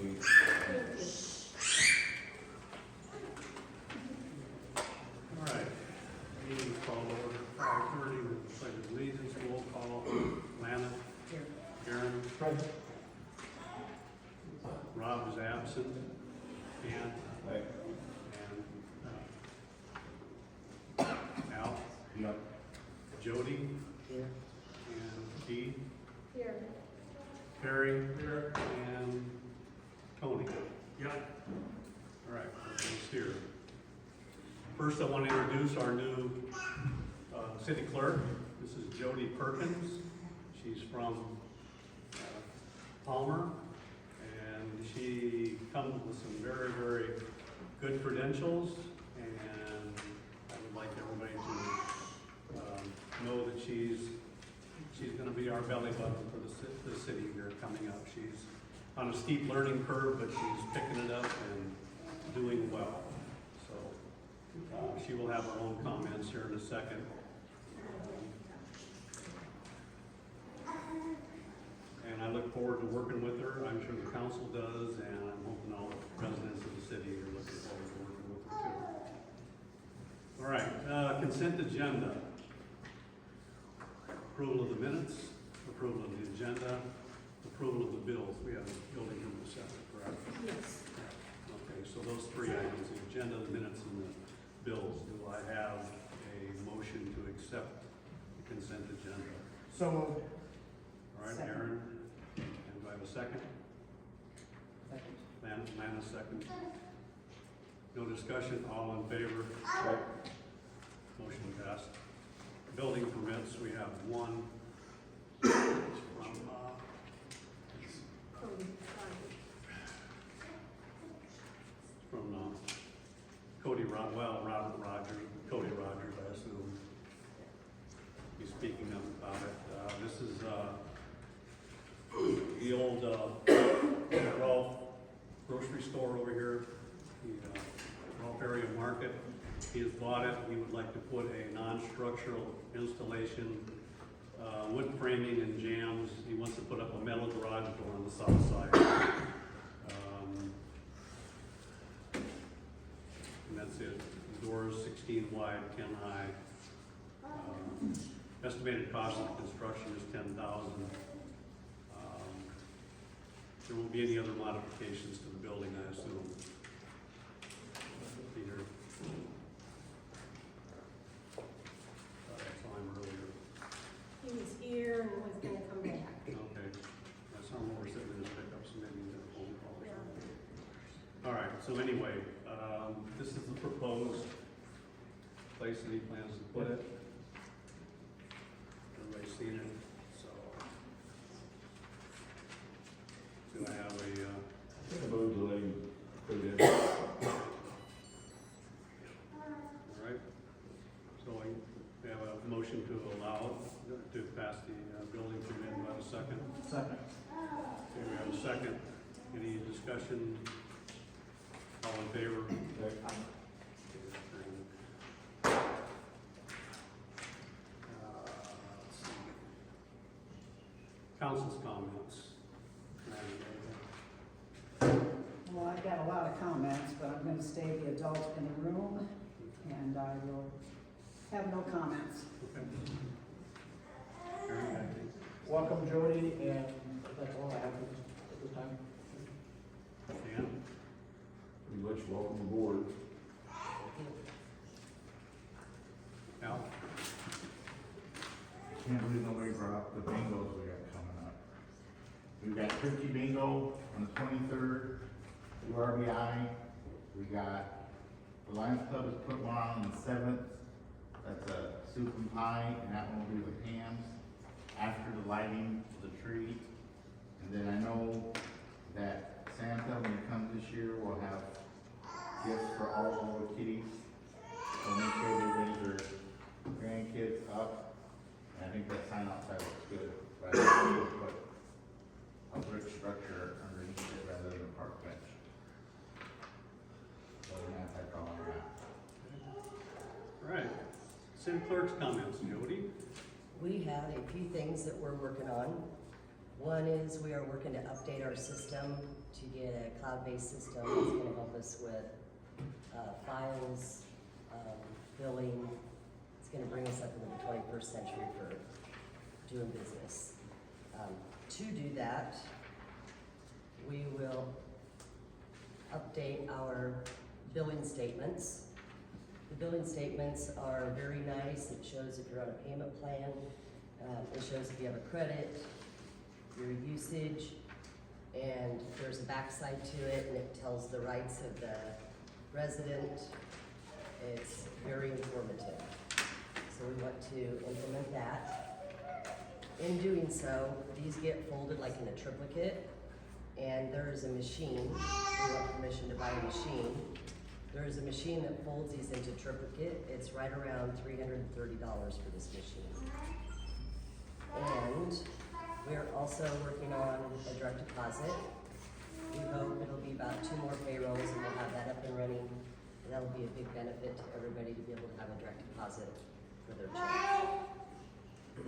you. All right, meeting's called over 5:30 with the pledge of allegiance, roll call. Lana? Here. Aaron? Present. Rob is absent. Ann? Right. And Al? Yep. Jody? Here. And Dee? Here. Perry? Here. And Tony? Yep. All right, everybody's here. First, I want to introduce our new city clerk. This is Jody Perkins. She's from Palmer, and she comes with some very, very good credentials, and I would like everybody to know that she's going to be our belly button for the city here coming up. She's on a steep learning curve, but she's picking it up and doing well. So she will have her own comments here in a second. And I look forward to working with her. I'm sure the council does, and I'm hoping all the residents of the city are looking forward to working with her too. All right, consent agenda. Approval of the minutes, approval of the agenda, approval of the bills. We have a building in the second, correct? Yes. Okay, so those three items, the agenda, the minutes, and the bills. Do I have a motion to accept the consent agenda? So moved. All right, Second. Aaron, and do I have a second? Second. Lana, second. No discussion, all in favor? Motion passed. Building permits, we have one. It's from Cody Robert Rogers, Cody Rogers, I assume. He's speaking up about it. This is the old Rolfe grocery store over here, the Rolfe area market. He has bought it. He would like to put a non-structural installation, wood framing and jambs. He wants to put up a metal garage door on the south side. And that's it. The doors 16 wide, 10 high. Estimated cost of construction is $10,000. There won't be any other modifications to the building, I assume. Peter. Saw him earlier. He was here and was gonna come back. Okay. I saw him over sitting in his pickup, so maybe he did a phone call or something. All right, so anyway, this is the proposed place that he plans to put it. Everybody's seen it, so. Do I have a, I think I moved to let him put it in. all right? So we have a motion to allow, to pass the building permit. Do I have a second? Second. Okay, we have a second. Any discussion? All in favor? Let's see. Council's comments. Well, I've got a lot of comments, but I'm gonna stay the adult in the room, and I will have no comments. Okay. Aaron, Welcome, Jody, and that's all I have at this time. Dan? Pretty much welcome aboard. Al? Can't believe nobody brought up the bingos we got coming up. We've got turkey bingo on the 23rd, through RBI. We got, the Lions Club has put one on the 7th. That's a soup and pie, and that one will be with hams after the lighting of the tree. And then I know that Santa, when he comes this year, will have gifts for all the kiddies. So make sure they raise their grandkids up. And I think that sign outside looks good, but I think we need to put a brick structure underneath it rather than a park bench. So that's all I got. All right. City clerk's comments. Jody? We have a few things that we're working on. One is we are working to update our system to get a cloud-based system that's gonna help us with files, billing. It's gonna bring us up into the 21st century for doing business. To do that, we will update our billing statements. The billing statements are very nice. It shows if you're on a payment plan. It shows if you have a credit, your usage, and there's a backside to it, and it tells the rights of the resident. It's very informative. So we want to implement that. In doing so, these get folded like in a triplicate, and there is a machine. We want permission to buy a machine. There is a machine that folds these into triplicate. It's right around $330 for this machine. And we're also working on a direct deposit. We hope it'll be about 2 more payrolls and we'll have that up and running. And that'll be a big benefit to everybody to be able to have a direct deposit for their check.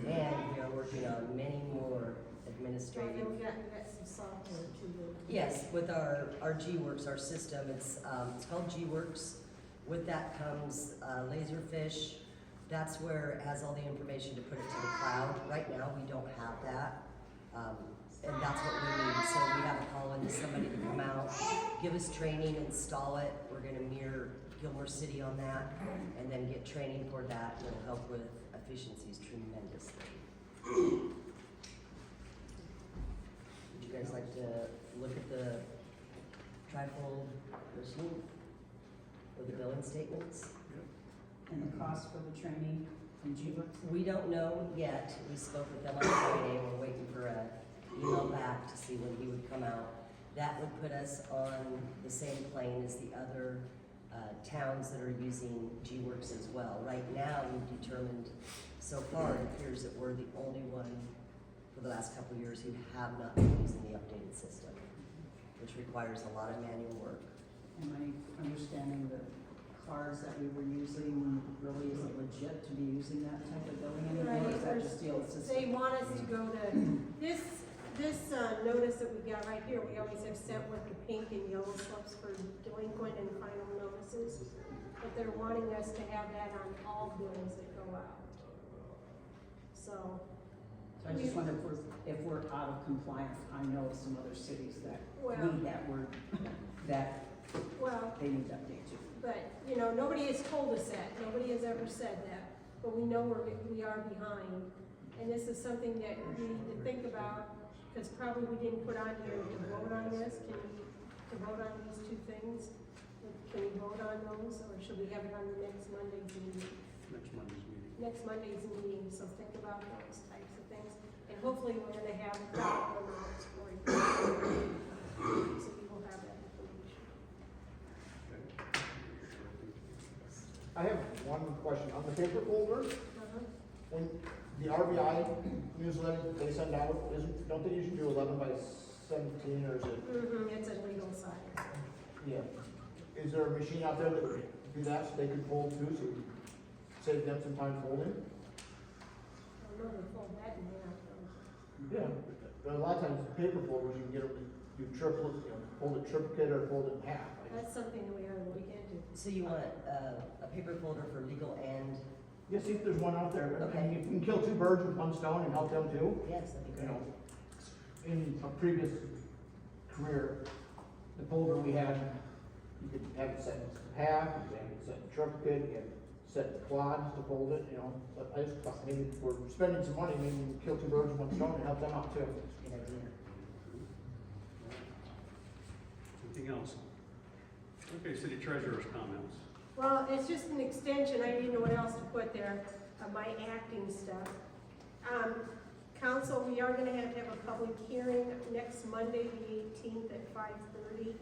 And we are working on many more administrative. We got some software too. Yes, with our G-Works, our system, it's called G-Works. With that comes Laserfish. That's where it has all the information to put it to the cloud. Right now, we don't have that. And that's what we need. So we have to call in somebody to come out, give us training, install it. We're gonna mirror Gilmore City on that, and then get training for that. And it'll help with efficiencies tremendously. Would you guys like to look at the trifold machine with the billing statements? And the cost for the training from G-Works? We don't know yet. We spoke with them on Friday. We're waiting for a email back to see when he would come out. That would put us on the same plane as the other towns that are using G-Works as well. Right now, we've determined, so far it appears that we're the only one for the last couple of years who have not been using the updated system, which requires a lot of manual work. Am I understanding the cars that we were using really isn't legit to be using that type of billing anymore? Or is that just the old system? They want us to go to, this notice that we got right here, we always have sent with the pink and yellow slips for delinquent and final notices. But they're wanting us to have that on all bills that go out. So. So I just wonder if we're out of compliance. I know of some other cities that Well- need that word, that Well, they need to update to. but, you know, nobody has told us that, nobody has ever said that, but we know we are behind. And this is something that we need to think about, because probably we didn't put on here to vote on this. To vote on these 2 things? Can we vote on those, or should we have it on the next Monday's meeting? Next Monday's meeting. Next Monday's meeting, so think about those types of things. And hopefully we're gonna have proper amounts for you. So you will have that information. I have one question. On the paper folder, Uh-huh. when the RBI newsletter they send out, don't they usually do 11 by 17 or is it? It's a legal side. Yeah. Is there a machine out there that would do that so they could fold too, so we save them some time folding? I don't know if they fold that in half though. Yeah. But a lot of times, paper folders, you can get them, do triple, fold it triplicate or fold it in half. That's something that we ought to look into. So you want a paper folder for legal and, Yeah, see if there's one out there. Okay. And you can kill 2 birds with 1 stone and help them too. yes, that'd be You great. know, in a previous career, the folder we had, you could have it set in half, you could have it set in triplicate, you could set in quads to fold it, you know. But I just thought maybe if we're spending some money, maybe we can kill 2 birds with 1 stone and help them out too. Good idea. Anything else? Okay, city treasurer's comments. Well, it's just an extension, I didn't know what else to put there, of my acting stuff. Council, we are gonna have a public hearing next Monday, the 18th at 5:30.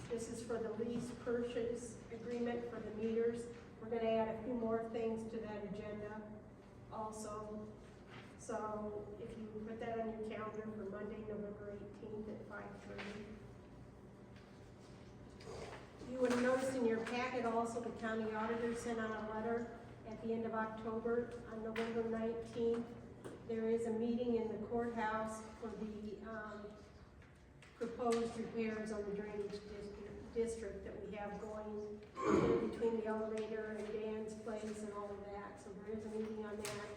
This is for the lease purchase agreement for the meters. We're gonna add a few more things to that agenda also. So if you put that on your calendar for Monday, November 18th at 5:30. You would have noticed in your packet also, the county auditor sent out a letter at the end of October on November 19th. there is a meeting in the courthouse for the, proposed repairs on the drainage district that we have going between the elevator and Dan's place and all of that. So there is a meeting on that.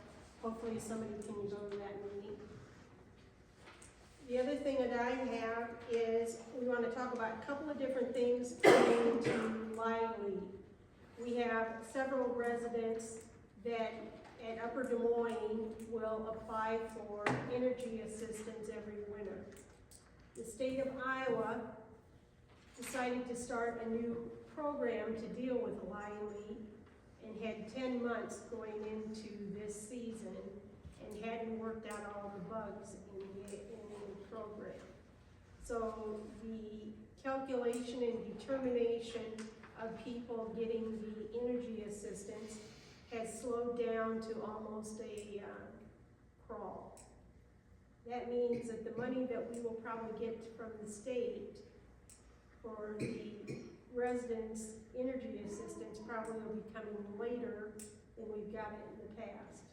Hopefully somebody can go to that meeting. The other thing that I have is we want to talk about a couple of different things relating to Lively. We have several residents that at Upper Des Moines will apply for energy assistance every winter. The state of Iowa decided to start a new program to deal with Lively and had 10 months going into this season and hadn't worked out all the bugs in the program. So the calculation and determination of people getting the energy assistance has slowed down to almost a crawl. That means that the money that we will probably get from the state for the residents' energy assistance probably will be coming later than we've got it in the past.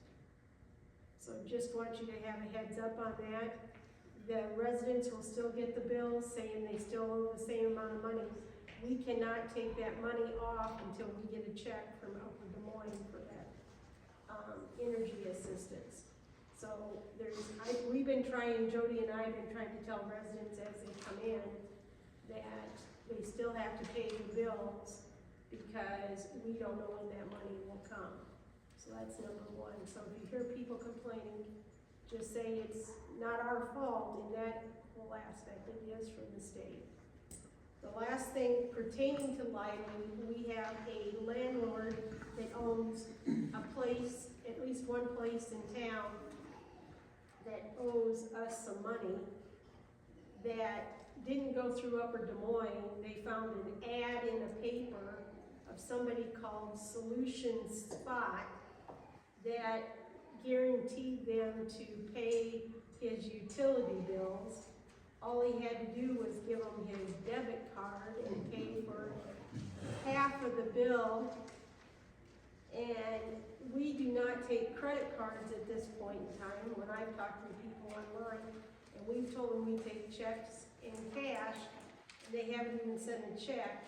So just want you to have a heads up on that. The residents will still get the bills saying they still owe the same amount of money. We cannot take that money off until we get a check from Upper Des Moines for that energy assistance. So we've been trying, Jody and I have been trying to tell residents as they come in that they still have to pay the bills because we don't know when that money will come. So that's number one. So if you hear people complaining, just say it's not our fault in that whole aspect. It is from the state. The last thing pertaining to Lively, we have a landlord that owns a place, at least one place in town that owes us some money that didn't go through Upper Des Moines. They found an ad in a paper of somebody called Solution Spot that guaranteed them to pay his utility bills. All he had to do was give them his debit card and pay for half of the bill. And we do not take credit cards at this point in time. When I've talked to people online, and we've told them we take checks and cash, and they haven't even sent a check,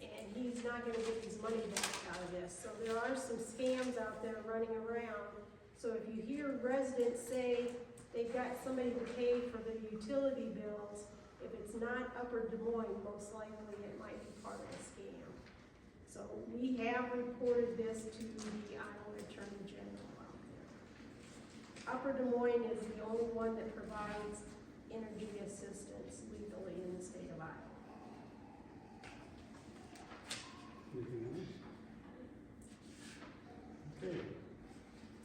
and he's not gonna get his money back out of this. So there are some scams out there running around. So if you hear residents say they've got somebody to pay for the utility bills, if it's not Upper Des Moines, most likely it might be part of a scam. So we have reported this to the Iowa Attorney General out there. Upper Des Moines is the only one that provides energy assistance legally in the state of Iowa. Anything else? Okay.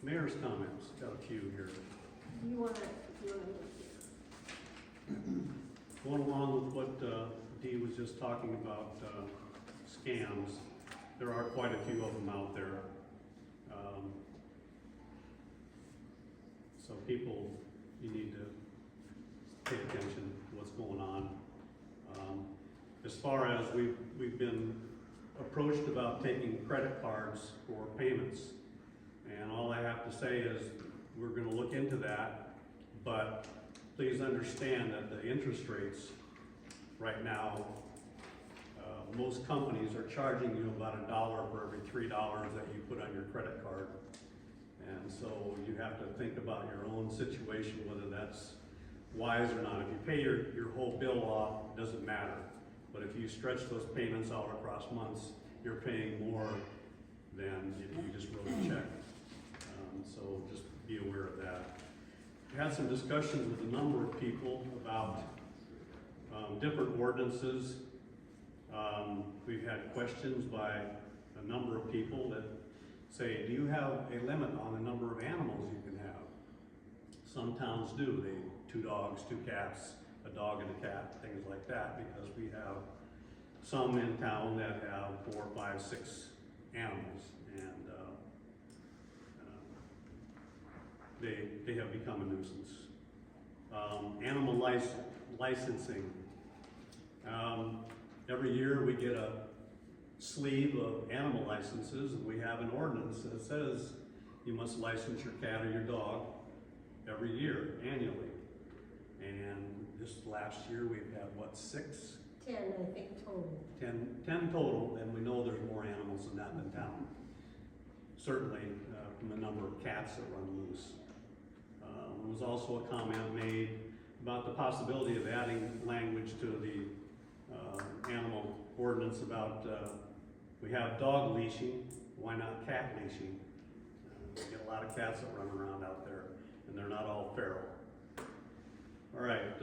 Mayor's comments, got a few here. You wanna Going along with what Dee was just talking about, scams, there are quite a few of them out there. So people, you need to pay attention to what's going on. As far as we've been approached about taking credit cards for payments, and all I have to say is we're gonna look into that, but please understand that the interest rates right now, most companies are charging you about $1 for every $3 that you put on your credit card. And so you have to think about your own situation, whether that's wise or not. If you pay your whole bill off, it doesn't matter. But if you stretch those payments out across months, you're paying more than if you just wrote a check. So just be aware of that. We had some discussions with a number of people about different ordinances. We've had questions by a number of people that say, do you have a limit on the number of animals you can have? Some towns do. 2 dogs, 2 cats, a dog and a cat, things like that, because we have some in town that have 4, 5, 6 animals, and they have become a nuisance. Animal licensing. Every year we get a sleeve of animal licenses, and we have an ordinance that says you must license your cat or your dog. every year, annually. And this last year, we've had, what, 6? 10, I think, total. 10 total, and we know there's more animals than that in town. Certainly, from the number of cats that run loose. There was also a comment made about the possibility of adding language to the animal ordinance about, we have dog leashing, why not cat leashing? We get a lot of cats that run around out there, and they're not all feral. All right,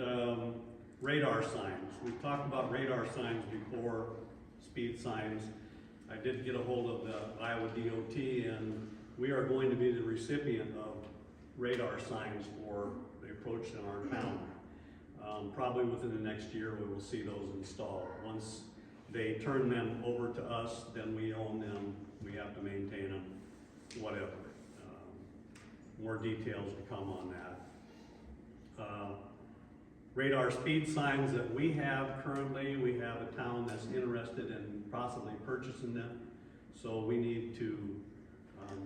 radar signs. We've talked about radar signs before, speed signs. I did get a hold of the Iowa DOT, and we are going to be the recipient of radar signs for the approach in our town. Probably within the next year, we will see those installed. Once they turn them over to us, then we own them, we have to maintain them, whatever. More details to come on that. Radar speed signs that we have currently, we have a town that's interested in possibly purchasing them. So we need to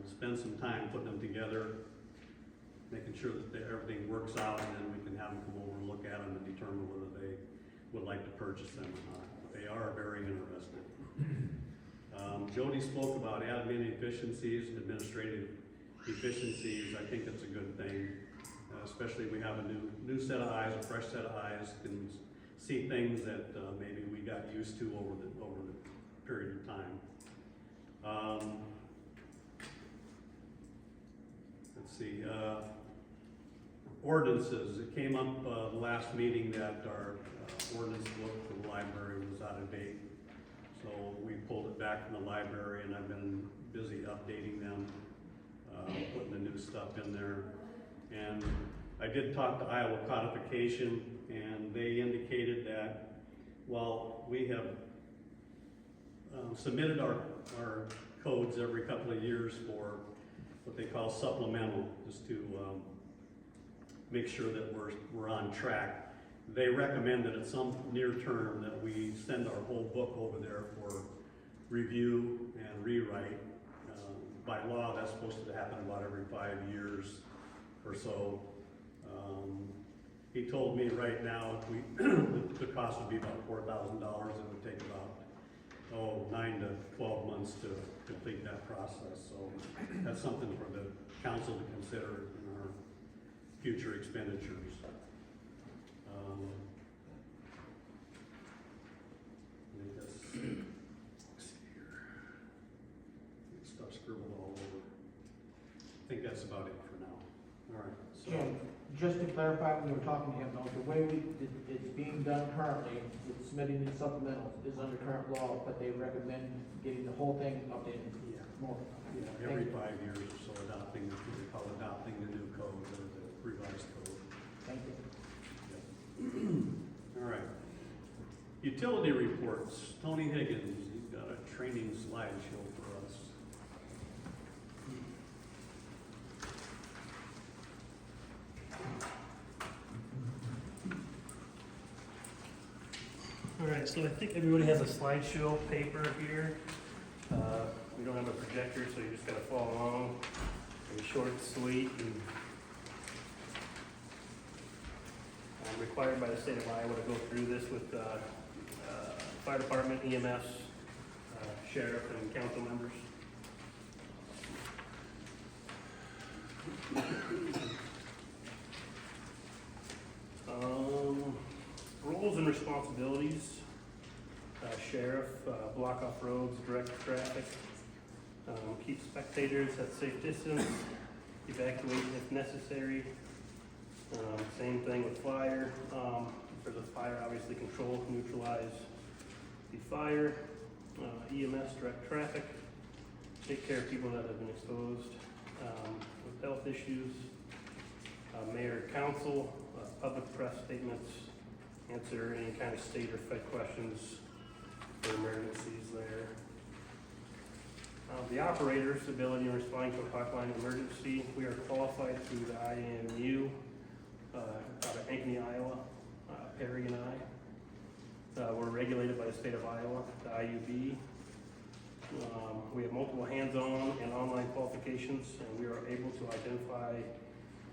spend some time putting them together, making sure that everything works out, and then we can have them come over and look at them and determine whether they would like to purchase them or not. They are very interested. Jody spoke about admin efficiencies, administrative efficiencies. I think that's a good thing. Especially we have a new set of eyes, a fresh set of eyes, can see things that maybe we got used to over the period of time. Let's see, ordinances. It came up the last meeting that our ordinance book for the library was out of date. So we pulled it back from the library, and I've been busy updating them, putting the new stuff in there. And I did talk to Iowa Codification, and they indicated that while we have submitted our codes every couple of years for what they call supplemental, just to make sure that we're on track, they recommend that at some near term that we send our whole book over there for review and rewrite. By law, that's supposed to happen about every 5 years or so. He told me right now the cost would be about $4,000. It would take about 9 to 12 months to complete that process. So that's something for the council to consider in our future expenditures. Let's see here. Stuff scribbled all over. I think that's about it for now. All right. So. And just to clarify, when we were talking to him, though, the way it's being done currently, with submitting the supplementals is under current law, but they recommend getting the whole thing updated. Yeah. More. Yeah, every 5 years or so, adopting, what we call adopting the new code or the revised code. Thank you. All right. Utility reports. Tony Higgins, he's got a training slideshow for us. All right, so I think everybody has a slideshow paper here. We don't have a projector, so you just gotta follow along. It's short and sweet, and I'm required by the state of Iowa to go through this with fire department, EMS, sheriff, and council members. Roles and responsibilities. Sheriff, block off roads, direct traffic, keep spectators at safe distance, evacuate if necessary. Same thing with fire. If there's a fire, obviously control, neutralize the fire. EMS, direct traffic, take care of people that have been exposed with health issues. Mayor, council, public press statements, answer any kind of state or Fed questions for emergencies there. The operator's ability in responding to a pipeline emergency, we are qualified through the IMU out of Ankeny, Iowa, Perry and I. We're regulated by the state of Iowa, the IUB. We have multiple hands-on and online qualifications, and we are able to identify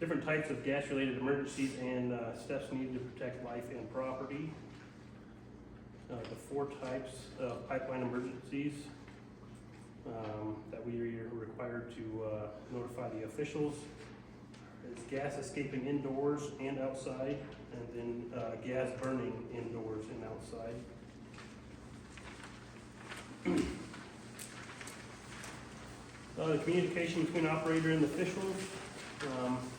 different types of gas-related emergencies and steps needed to protect life and property. The 4 types of pipeline emergencies that we are required to notify the officials is gas escaping indoors and outside, and then gas burning indoors and outside. The communication between operator and officials.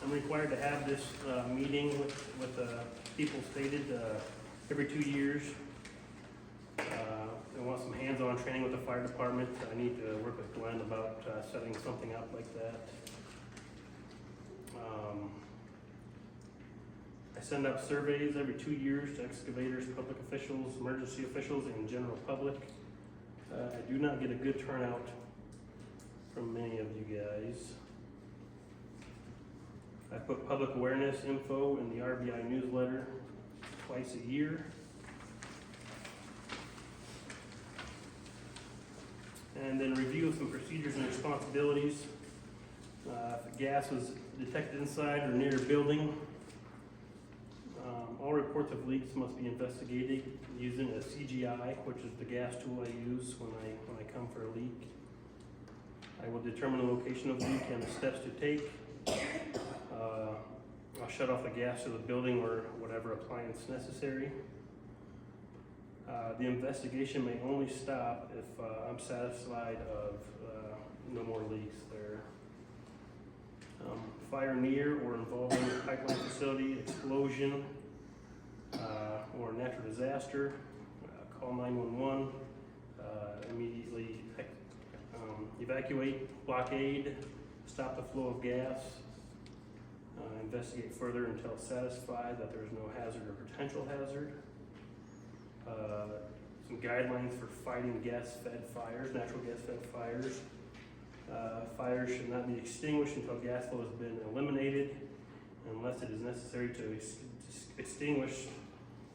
I'm required to have this meeting with people stated every 2 years. I want some hands-on training with the fire department. I need to work with Glenn about setting something up like that. I send out surveys every 2 years to excavators, public officials, emergency officials, and general public. I do not get a good turnout from many of you guys. I put public awareness info in the RBI newsletter twice a year. And then review some procedures and responsibilities. If gas was detected inside or near a building, all reports of leaks must be investigated using a CGI, which is the gas tool I use when I come for a leak. I will determine the location of the leak and the steps to take. I'll shut off the gas to the building or whatever appliance necessary. The investigation may only stop if I'm satisfied of no more leaks there. Fire near or involving a pipeline facility, explosion, or natural disaster, call 911, immediately evacuate, blockade, stop the flow of gas, investigate further until satisfied that there is no hazard or potential hazard. Some guidelines for fighting gas-fed fires, natural gas-fed fires. Fires should not be extinguished until gas flow has been eliminated, unless it is necessary to extinguish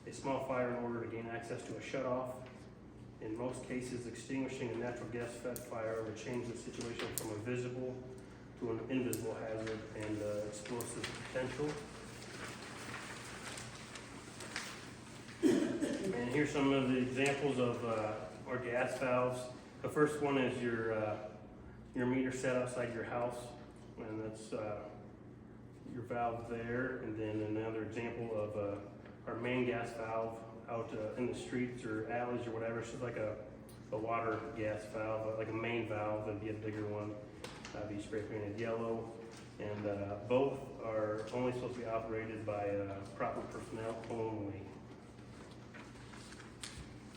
a small fire in order to gain access to a shutoff. In most cases, extinguishing a natural gas-fed fire would change the situation from a visible to an invisible hazard and explosive potential. And here's some of the examples of our gas valves. The first one is your meter set outside your house, and that's your valve there. And then another example of our main gas valve out in the streets or alleys or whatever. It's just like a water gas valve, like a main valve. That'd be a bigger one. That'd be spray painted yellow. And both are only supposed to be operated by proper personnel only.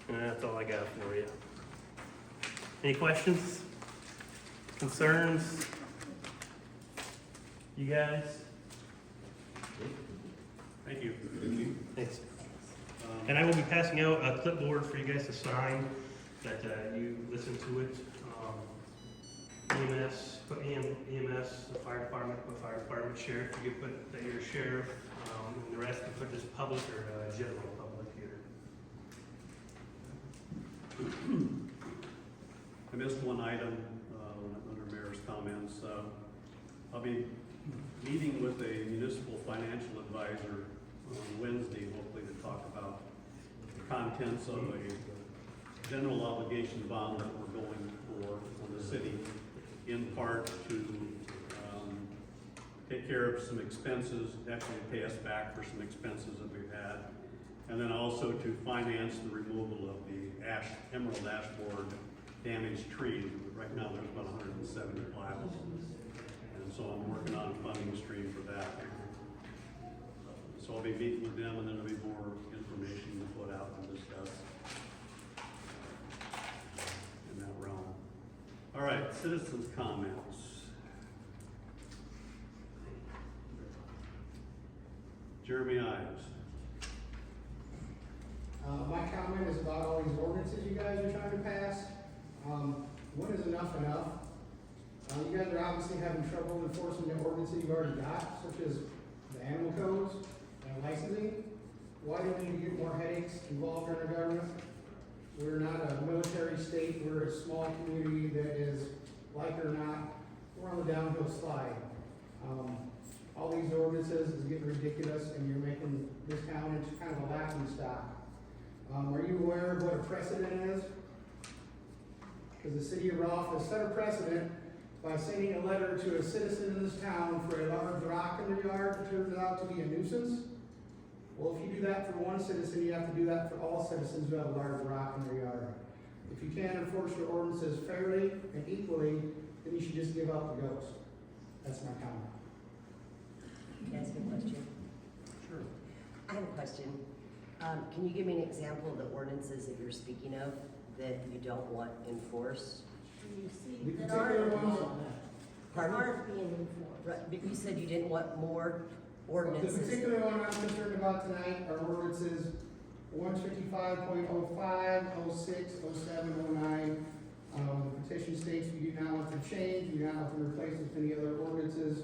And that's all I got for you. Any questions? Concerns? You guys? Thank you. Thanks. And I will be passing out a clipboard for you guys to sign that you listen to it. EMS, put EMS, the fire department, put fire department, sheriff, you can put that you're sheriff, and the rest can put just public or general public here. I missed one item under Mayor's comments. I'll be meeting with a municipal financial advisor on Wednesday, hopefully to talk about the contents of a general obligation bond that we're going for the city, in part to take care of some expenses, actually pay us back for some expenses that we've had, and then also to finance the removal of the emerald ash board damaged trees. Right now there's about 175 of them, and so I'm working on a funding stream for that. So I'll be meeting with them, and then there'll be more information to put out and discuss in that realm. All right, citizens' comments. Jeremy Ives. My comment is about all these ordinances you guys are trying to pass. When is enough enough? You guys are obviously having trouble enforcing the ordinances you've already got, such as the animal codes and licensing. Why do we need to get more headaches involved in our government? We're not a military state, we're a small community that is, like it or not, we're on the downhill slide. all these ordinances is getting ridiculous, and you're making this town into kind of a laughing stock. Are you aware of what a precedent is? Because the city of Rolfe has set a precedent by sending a letter to a citizen in this town for a large rock in their yard that turns out to be a nuisance. Well, if you do that for one citizen, you have to do that for all citizens who have a large rock in their yard. If you can't enforce your ordinances fairly and equally, then you should just give up the ghost. That's my comment. Can I ask a question? Sure. I have a question. Can you give me an example of the ordinances that you're speaking of that you don't want enforced? You The see, that particular aren't, ones, that Pardon? aren't being enforced. Right, but you said you didn't want more the ordinances. particular one I'm concerned about tonight are ordinances 155.05, 06, 07, 09. The petition states we do not want them changed, we do not want them replaced with any other ordinances.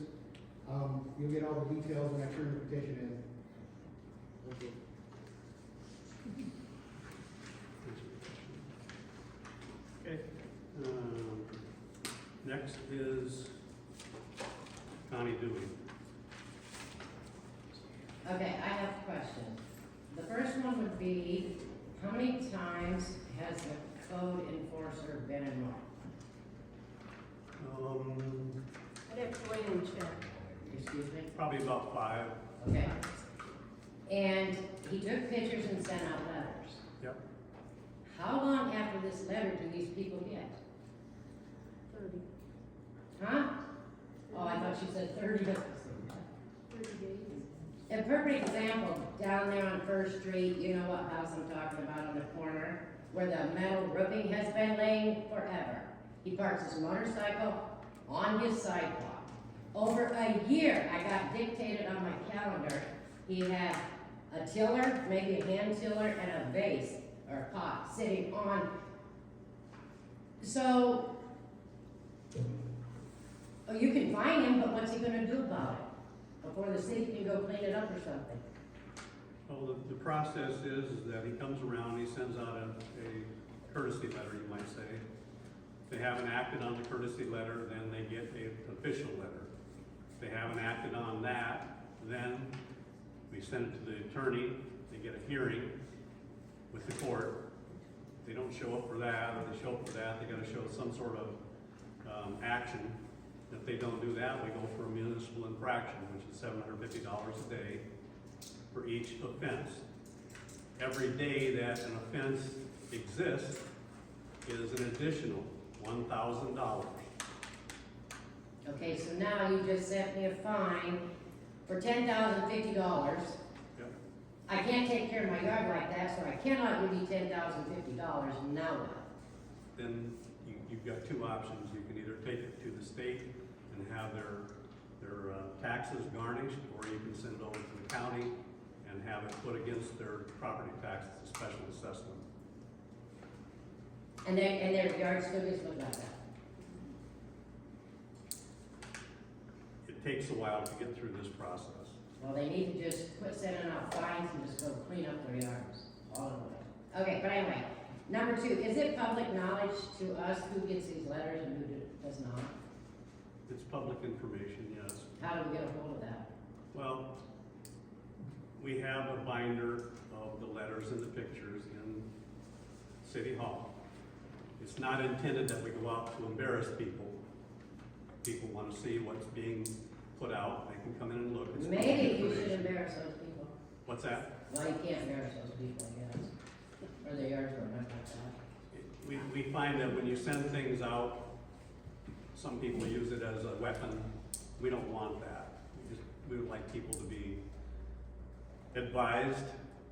You'll get all the details when I turn the petition in. Thank you. Okay, next is Connie Dewey. Okay, I have a question. The first one would be, how many times has the code enforcer been involved? I'd have to wait and check. Excuse me? Probably about 5. Okay. And he took pictures and sent out letters. Yep. How long after this letter do these people get? 30 Huh? Oh, I thought you said 30. 30 days. A perfect example, down there on First Street, you know what house I'm talking about on the corner, where the metal roofing has been laying forever. He parks his motorcycle on his sidewalk. Over a year, I got dictated on my calendar, he had a tiller, maybe a hand tiller, and a vase, or a pot, sitting on. So, oh, you can fine him, but what's he gonna do about it? Before the city can go clean it up or something? Well, the process is that he comes around, he sends out a courtesy letter, you might say. If they haven't acted on the courtesy letter, then they get an official letter. If they haven't acted on that, then we send it to the attorney, they get a hearing with the court. If they don't show up for that, or they show up for that, they gotta show some sort of action. If they don't do that, we go for a municipal infraction, which is $750 a day for each offense. Every day that an offense exists is an additional $1,000. Okay, so now you just sent me a fine for $10,050. Yep. I can't take care of my yard like that, so I cannot give you $10,050, now what? Then you've got two options. You can either take it to the state and have their taxes garnished, or you can send it over to the county and have it put against their property taxes, a special assessment. And their yard still gets looked like that? It takes a while to get through this process. Well, they need to just quit sending out fines and just go clean up their yards, all of it. Okay, but anyway, number 2, is it public knowledge to us who gets these letters and who does not? It's public information, yes. How do we get a hold of that? Well, we have a binder of the letters and the pictures in City Hall. It's not intended that we go out to embarrass people. People want to see what's being put out, they can come in and look. It's public Maybe you should information. embarrass those people. What's that? Well, you can't embarrass those people, I guess. Or their yards were not like that. We find that when you send things out, some people use it as a weapon. We don't want that. We would like people to be advised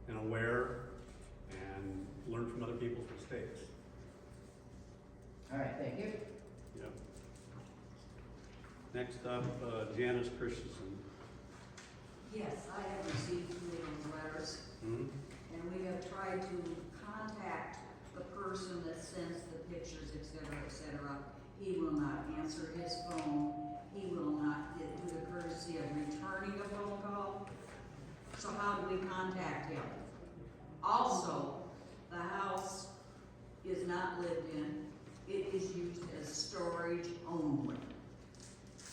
and aware and learn from other people's mistakes. All right, thank you. Yep. Next up, Janice Christensen. Yes, I have received 2 letters, Hmm? and we have tried to contact the person that sends the pictures, et cetera, et cetera. He will not answer his phone. He will not do the courtesy of returning a phone call. So how do we contact him? Also, the house is not lived in. It is used as storage only.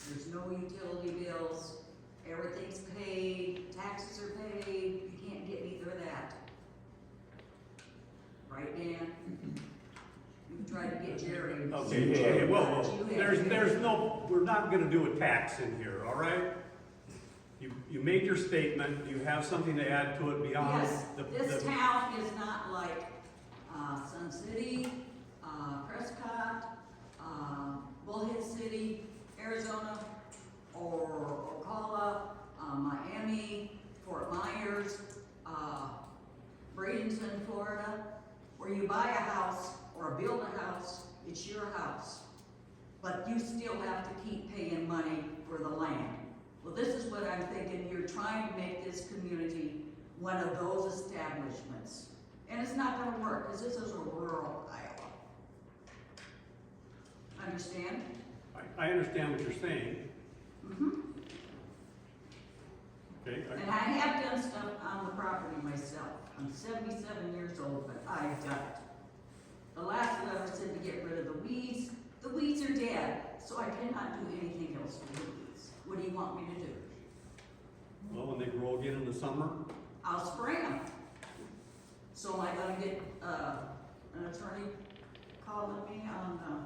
There's no utility bills. Everything right, Dan? You've tried to get Jerry. Okay, well, You have. there's no, we're not gonna do a tax in here, all right? You made your statement, you have something to add to it beyond Yes, this town is not like, Sun City, Prescott, Bullhead City, Arizona, or Ocala, Miami, Fort Myers, Bradenton, Florida, where you buy a house or build a house, it's your house. But you still have to keep paying money for the land. Well, this is what I'm thinking, you're trying to make this community one of those establishments. And it's not gonna work, because this is a rural Iowa. Understand? I understand what you're saying, Mm-hmm. okay? And I have done stuff on the property myself. I'm 77 years old, but I've done it. The last letter said to get rid of the weeds. The weeds are dead, so I cannot do anything else with the weeds. What do you want me to do? Well, when they grow again in the summer, I'll spray them. So am I gonna get, an attorney calling me on,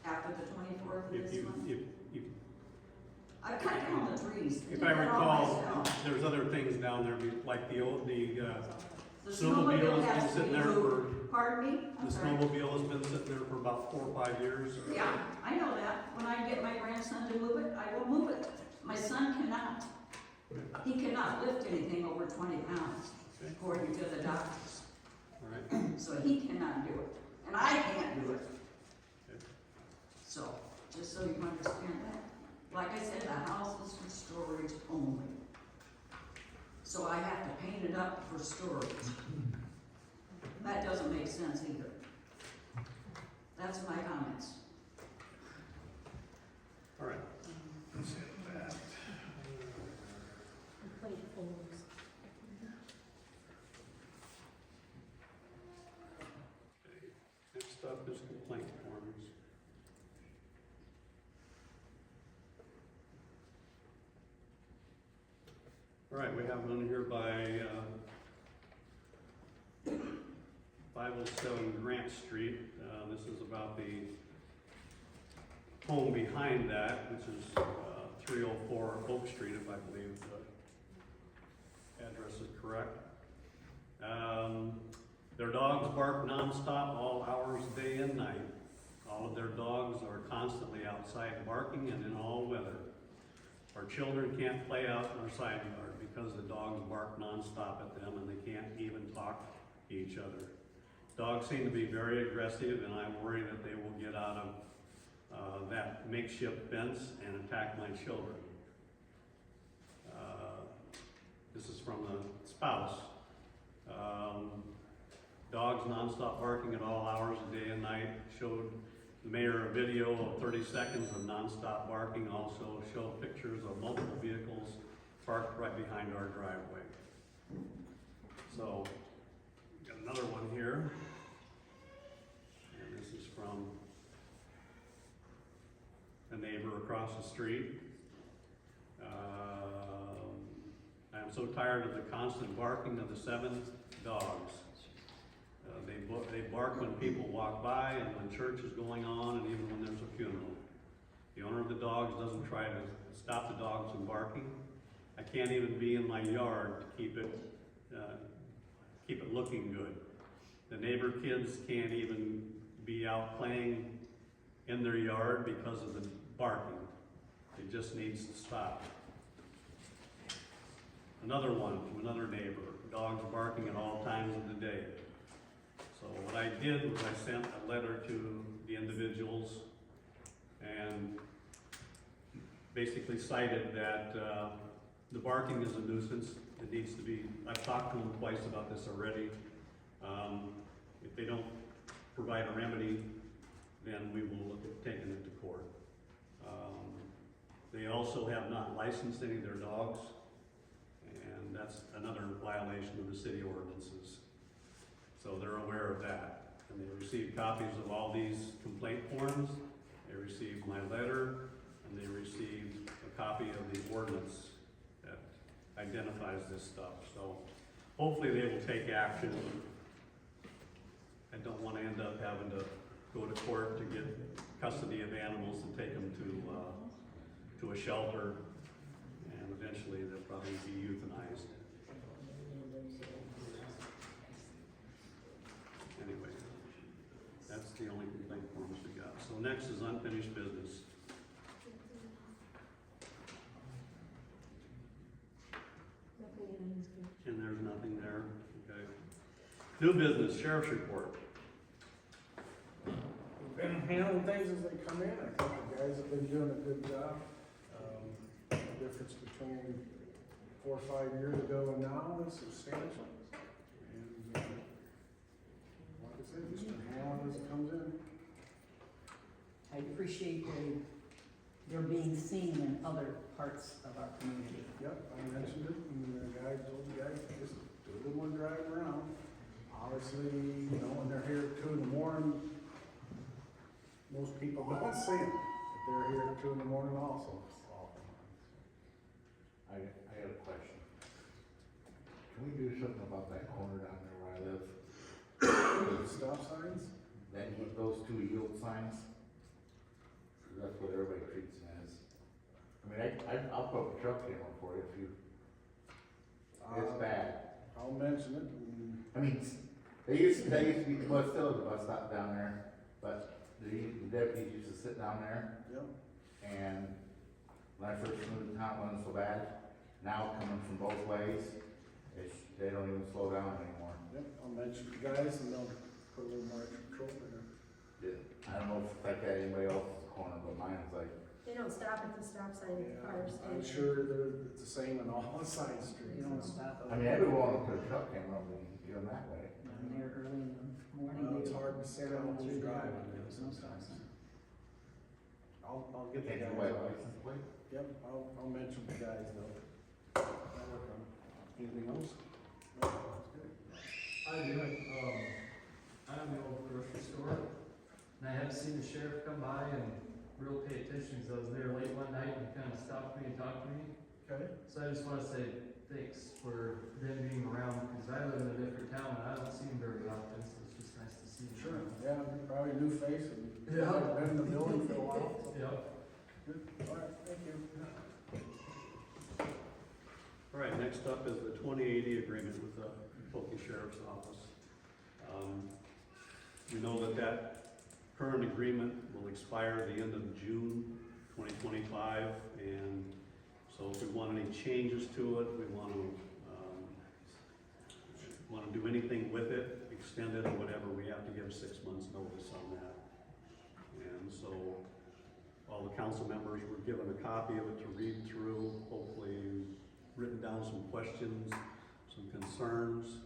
after the 24th of if this you, month? if, I cut down the trees. I if did I that all recall, myself. there's other things down there, like the The snowmobile has has been to sitting be there moved. Pardon me? the I'm sorry. snowmobile has been sitting there for about 4 or 5 years. Yeah, I know that. When I get my grandson to move it, I will move it. My son cannot. He cannot lift anything over 20 pounds, Okay. according to the doctors. All right, So he cannot do it, and I can't do it. okay. So, just so you understand that. Like I said, the house is for storage only. So I have to paint it up for storage. That doesn't make sense either. That's my comments. All right. Let's hit that. Complaint forms. Okay. Next up is complaint forms. All right, we have one here by 507 Grant Street. This is about the home behind that, which is 304 Oak Street, if I believe the address is correct. Their dogs bark nonstop all hours, day and night. All of their dogs are constantly outside barking and in all weather. Our children can't play out in our side yard because the dogs bark nonstop at them and they can't even talk to each other. Dogs seem to be very aggressive, and I worry that they will get out of that makeshift fence and attack my children. This is from the spouse. Dogs nonstop barking at all hours of day and night. Showed the mayor a video of 30 seconds of nonstop barking. Also showed pictures of multiple vehicles parked right behind our driveway. So, got another one here. And this is from a neighbor across the street. I'm so tired of the constant barking of the 7 dogs. They bark when people walk by and when church is going on and even when there's a funeral. The owner of the dogs doesn't try to stop the dogs from barking. I can't even be in my yard to keep it looking good. The neighbor kids can't even be out playing in their yard because of the barking. It just needs to stop. Another one from another neighbor. Dogs barking at all times of the day. So what I did was I sent a letter to the individuals and basically cited that the barking is a nuisance. It needs to be, I've talked to them twice about this already. If they don't provide a remedy, then we will look at taking it to court. They also have not licensed any of their dogs, and that's another violation of the city ordinances. So they're aware of that. And they received copies of all these complaint forms. They received my letter, and they received a copy of the ordinance that identifies this stuff. So hopefully they will take action don't wanna end up having to go to court to get custody of animals and take them to a shelter, and eventually they'll probably be euthanized. Anyway, that's the only complaint forms we got. So next is unfinished business. And there's nothing there, okay. New business, sheriff's report. Been handling things as they come in. I think the guys have been doing a good job. The difference between 4 or 5 years ago and now is substantial. And, like I said, just been handling as it comes in. I appreciate they're being seen in other parts of our community. Yep, I mentioned it, and the guy told the guys, just do a little more drive around. Obviously, you know, when they're here at 2 in the morning, most people don't see them, but they're here at 2 in the morning also. I got a question. Can we do something about that corner down there where I live? Stop signs? Those 2 yield signs? 'Cause that's what everybody treats them as. I mean, I'll put a truck camera for you if you, it's bad. I'll mention it. And I mean, they used to be, well, still is a bus stop down there, but the deputies used to sit down there, Yep. and when I first moved to town, it wasn't so bad. Now coming from both ways, they don't even slow down anymore. Yep, I'll mention the guys and they'll put a little more extra control in there. I don't know if that got anybody else's corner, but mine's like, They don't stop at the stop sign at the fire Yeah, I'm station. sure it's the same in all the side streets. You don't stop I mean, I'd be willing to put a truck camera up and get them that way. down there early in the morning. Well, it's they hard to say tell how who's through there, driving. there's no stop sign. I'll get the Can't guys. you buy a license plate? Yep, I'll mention the guys though. I'll work on it. Anything else? No, that's good. I do it, I'm the old grocery store, and I have seen the sheriff come by and real pay attention, because I was there late one night and he kind of stopped me and talked to me. Okay. So I just wanna say thanks for them being around, because I live in a different town and I don't see them very often, so it's just nice to see them. Sure, yeah, you're probably a new face and Yeah. been in the building for a while. so- Yep. Good, all right, thank you. All right, next up is the 2080 agreement with the Polk Sheriff's Office. We know that current agreement will expire at the end of June 2025, and so if we want any changes to it, we want to do anything with it, extend it or whatever, we have to give 6 months notice on that. And so all the council members were given a copy of it to read through, hopefully written down some questions, some concerns,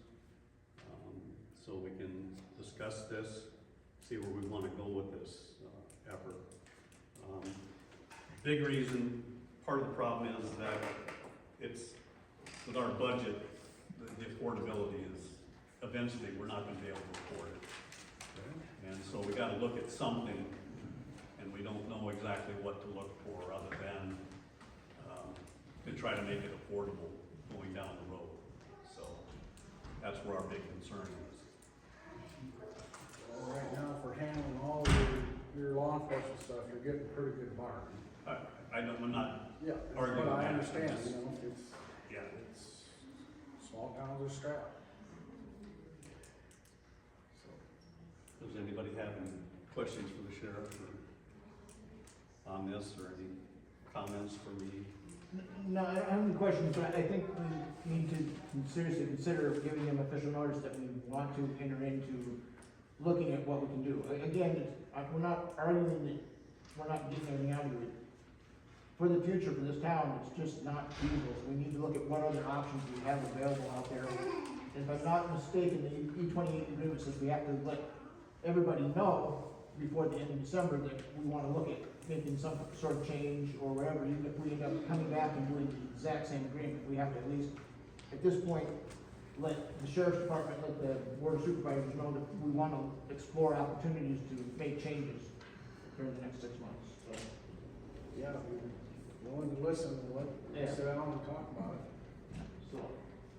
so we can discuss this, see where we want to go with this effort. Big reason, part of the problem is that it's, with our budget, the affordability is, eventually, we're not going to be able to afford it. And so we got to look at something, and we don't know exactly what to look for other than to try to make it affordable going down the road. So that's where our big concern is. Well, right now, for handling all your law enforcement stuff, you're getting a pretty good bargain. I'm not, Yeah, that's Arguing what I that, understand, it's- you know, it's, yeah. small towns are strapped. So, Does anybody have any questions for the sheriff on this, or any comments for me? No, I don't have any questions, but I think we need to seriously consider giving them official notice that we want to enter into looking at what we can do. Again, we're not arguing that, we're not getting anything out of it. For the future, for this town, it's just not feasible, so we need to look at what other options we have available out there. If I'm not mistaken, the E28 agreement says we have to let everybody know before the end of December that we wanna look at making some sort of change or whatever. Even if we end up coming back and doing the exact same agreement, we have to at least, at this point, let the sheriff's department, let the board of supervisors know that we wanna explore opportunities to make changes during the next 6 months, so. yeah, we're willing to listen and let, Yeah. sit down and talk about it. So,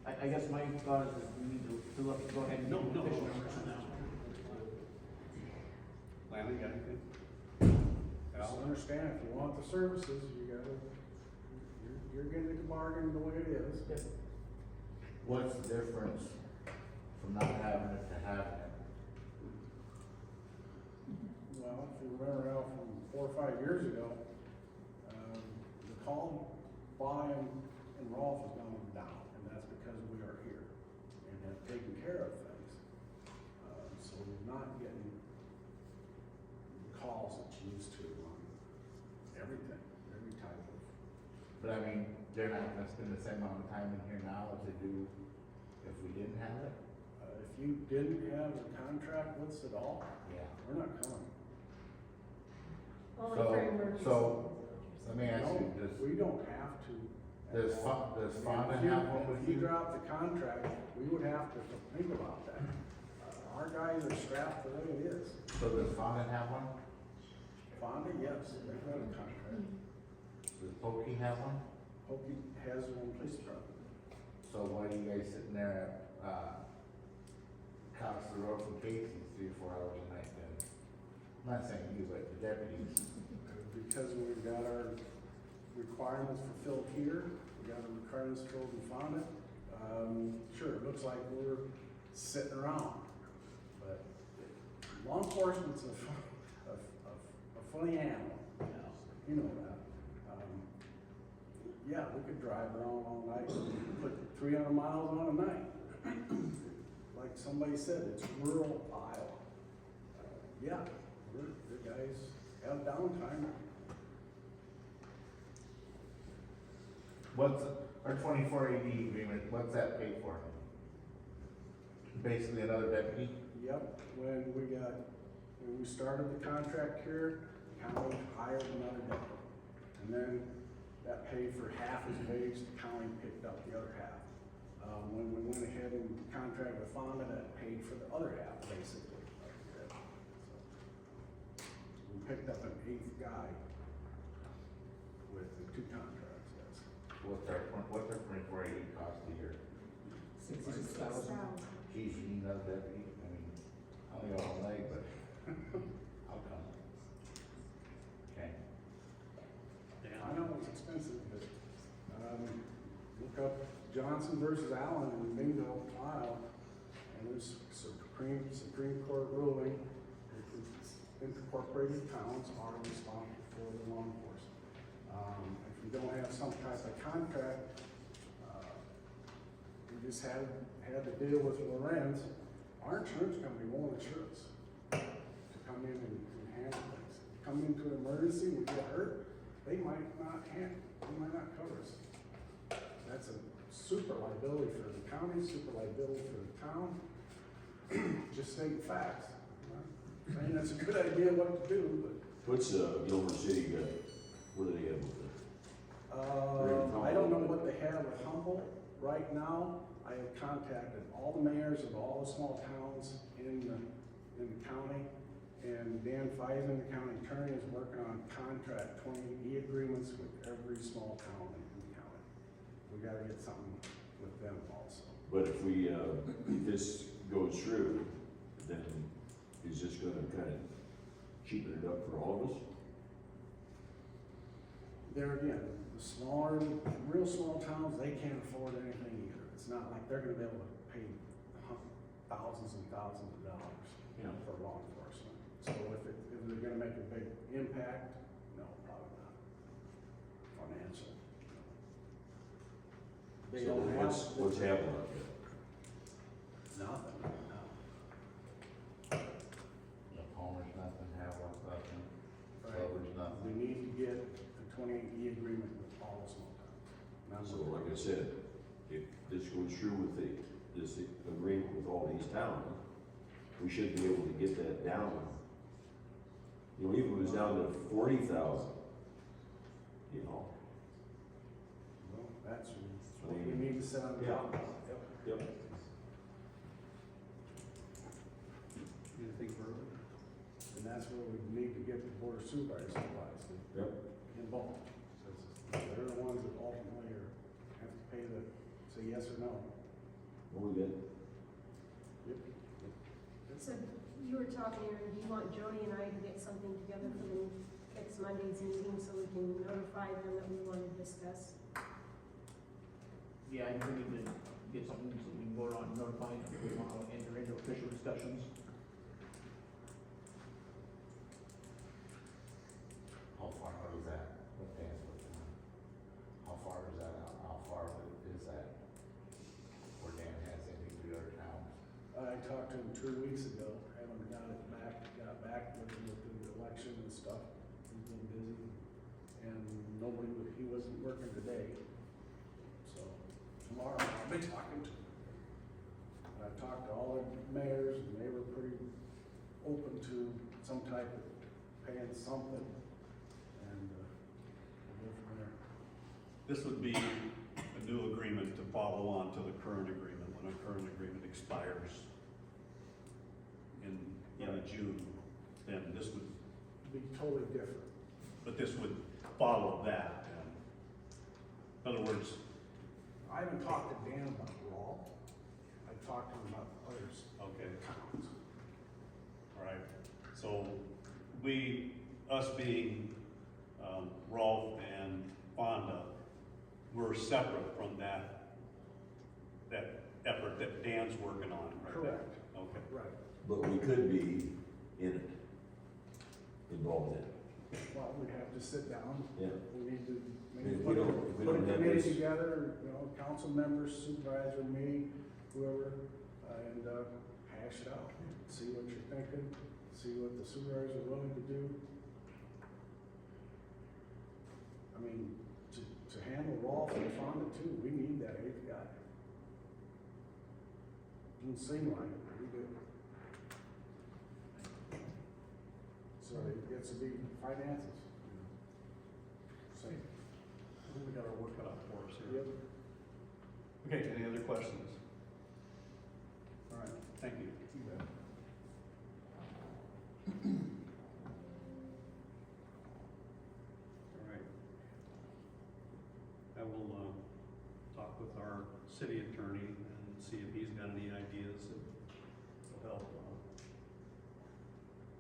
I guess my thought is that we need to look, go ahead and No, do no, official no. numbers on that. Landon, got anything? Just Al? understand, if you want the services, you gotta, you're getting the bargain the way it is. What's the difference from not having it to having it? Well, if you remember out from 4 or 5 years ago, the call volume in Rolfe has gone down, and that's because we are here and have taken care of things. So we're not getting the calls that you used to on everything, every type of. But I mean, they're not gonna spend the same amount of time in here now as they do if we didn't have it? If you didn't have a contract with us at all, Yeah. we're not coming. Only for emergency. So, let me ask you, No, we don't have to. does Fonda have one with If you you? drop the contract, we would have to think about that. Our guys are strapped the way it is. So does Fonda have one? Fonda, yes, they've got a contract. Does Pokey have one? Hope he has their own police department. So why are you guys sitting there at, cops the road from Casey's 3 or 4 hours a night then? I'm not saying you, but the deputies. Because we've got our requirements fulfilled here, we got our requirements filled in Fonda. Sure, it looks like we're sitting around, but law enforcement's a funny animal. You know that. Yeah, we could drive around all night, and put 300 miles on a night. Like somebody said, it's rural Iowa. Yeah, the guys have downtime. What's, our 2480 agreement, what's that paid for? Basically another deputy? Yep, when we started the contract here, county hired another deputy. And then that paid for half his wage, the county picked up the other half. When we went ahead and contracted with Fonda, that paid for the other half, basically. We picked up an 8th guy with the 2 contracts, yes. What's our 2480 cost a year? 66,000. Geez, you need another deputy? I mean, I only got one leg, but I'll come. Okay. Dan? I know it's expensive, but, look up Johnson versus Allen in Bingo, Ohio, and there's Supreme Court ruling, that incorporated towns are responsible for the law enforcement. If you don't have some type of contract, we just had to deal with Lorenz. Our insurance company won't insure us to come in and handle things. Come into an emergency, we get hurt, they might not cover us. That's a super liability for the county, super liability for the town. Just stating facts. I'm not saying that's a good idea what to do, but. What's, Gilmer City got, what do they have with it? I don't know what they have with Humboldt right now. I have contacted all the mayors of all the small towns in the county, and Dan Feisen, the county attorney, is working on contract 20E agreements with every small town in the county. We gotta get something with them also. But if we, if this goes through, then is this gonna kind of cheapen it up for all of us? There again, the smaller, real small towns, they can't afford anything either. It's not like they're gonna be able to pay thousands and thousands of dollars, for law enforcement. So if they're gonna make a big impact, no, probably not. Financial. They So don't have. what's happening up there? Nothing, no. The Palmer's nothing, Havelock's nothing, Right. Silver's nothing. We need to get a 20E agreement with all the small towns. Not So with- like I said, if this goes through with this agreement with all these towns, we should be able to get that down. You know, even if it was down to 40,000, you know, Well, that's what we need to set on the Yeah. top. Yep. yep. Anything further? And that's where we need to get the board of supervisors Yep. involved. Because they're the ones that ultimately have to pay say yes or no. What we got? Yep. So You were talking, Aaron, do you want Jody and I to get something together for the next Monday's meeting so we can notify them that we want to discuss? Yeah, I think we need to get something so we can vote on notifying them if we want to enter into official discussions. How far out is that? What day is it? How far is that out? How far is that? Where Dan has anything to do with our towns? I talked to him 2 weeks ago, haven't got back with him with the election and stuff. He's been busy, and he wasn't working today. So tomorrow I'll be talking to him. And I talked to all the mayors, and they were pretty open to some type of paying something, and we'll go from there. This would be a new agreement to follow on to the current agreement, when a current agreement expires in June, then this would, Be totally different. but this would follow that. In other words, I haven't talked to Dan about Rolfe. I talked to him about others. okay, Towns. all right, so us being Rolfe and Fonda, we're separate from that effort that Dan's working on, right? Correct. Okay. Right. But we could be in it, involved in it. Well, we'd have to sit down. Yeah. We need to maybe If we put don't a have committee this- together, council members, supervisor, me, whoever, and hash it out. See what you're thinking, see what the supervisors are willing to do. I mean, to handle Rolfe and Fonda too, we need that 8th guy. Doesn't seem like it, but we do. So it gets to be finances. So, We got our work cut out for us here. yep. Okay, any other questions? All right, thank you. You bet. All right. I will talk with our city attorney and see if he's got any ideas that will help